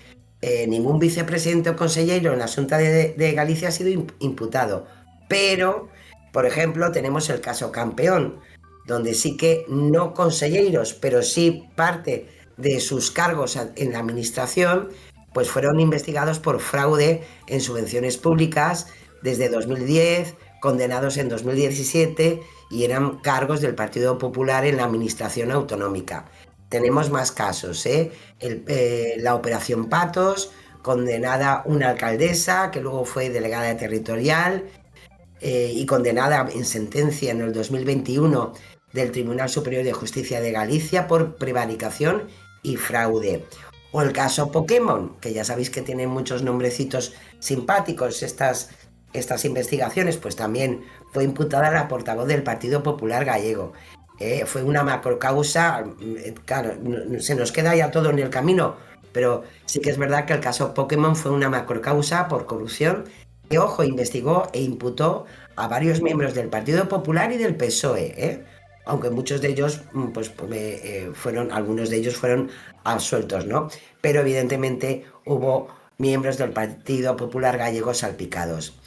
ningún vicepresidente o consejero en la Xunta de Galicia ha sido imputado. Pero, por ejemplo, tenemos el caso Campeón, donde sí que no consejeros, pero sí parte de sus cargos en la administración, pues fueron investigados por fraude en subvenciones públicas desde 2010, condenados en 2017, y eran cargos del Partido Popular en la administración autonómica. Tenemos más casos, la Operación Patos, condenada una alcaldesa que luego fue delegada territorial y condenada en sentencia en el 2021 del Tribunal Superior de Justicia de Galicia por prevaricación y fraude. O el caso Pokémon, que ya sabéis que tienen muchos nombrecitos simpáticos estas investigaciones, pues también fue imputada la portavoz del Partido Popular gallego. Fue una macrocausa, claro, se nos queda ya todo en el camino, pero sí que es verdad que el caso Pokémon fue una macrocausa por corrupción que, ojo, investigó e imputó a varios miembros del Partido Popular y del PSOE, aunque muchos de ellos, algunos de ellos fueron absueltos, ¿no? Pero evidentemente hubo miembros del Partido Popular gallego salpicados.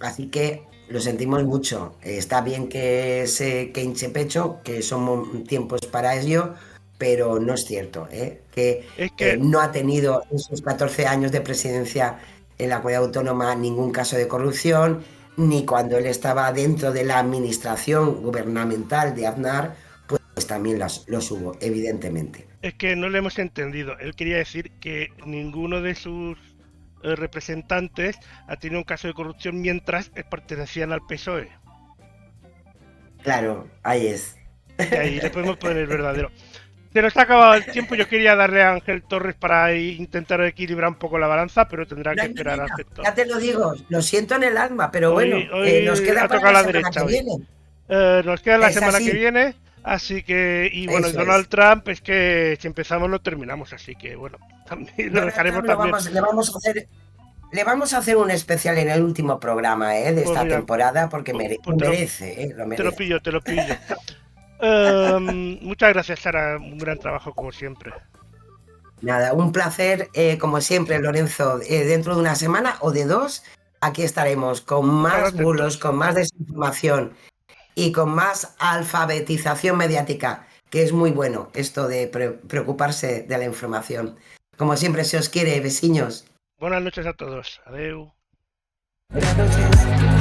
Así que lo sentimos mucho. Está bien que hinche pecho, que son tiempos para ello, pero no es cierto, que no ha tenido en sus 14 años de presidencia en la comunidad autónoma ningún caso de corrupción, ni cuando él estaba dentro de la administración gubernamental de Aznar, pues también los hubo, evidentemente. Es que no le hemos entendido. Él quería decir que ninguno de sus representantes ha tenido un caso de corrupción mientras pertenecían al PSOE. Claro, ahí es. Y ahí le podemos poner el verdadero. Se nos ha acabado el tiempo. Yo quería darle a Ángel Torres para intentar equilibrar un poco la balanza, pero tendrá que esperar a Ángel Torres. Ya te lo digo, lo siento en el alma, pero Hoy nos queda ha para tocado la la semana derecha que hoy. viene. Nos queda la Es semana así. que viene, así que, y bueno, y Eso Donald es. Trump es que si empezamos no terminamos, así que bueno, también lo Donald dejaremos Trump también. le vamos a hacer un especial en el último programa de Pues esta mira, temporada porque pues lo merece, lo te lo merece. pillo, te lo pillo. Muchas gracias, Sara, un gran trabajo como siempre. Nada, un placer, como siempre, Lorenzo. Dentro de una semana o de 2, aquí estaremos con más Estar bulos, atentos. con más desinformación y con más alfabetización mediática, que es muy bueno esto de preocuparse de la información. Como siempre, se os quiere, vecinos. Buenas noches a todos. Adeu. Buenas noches.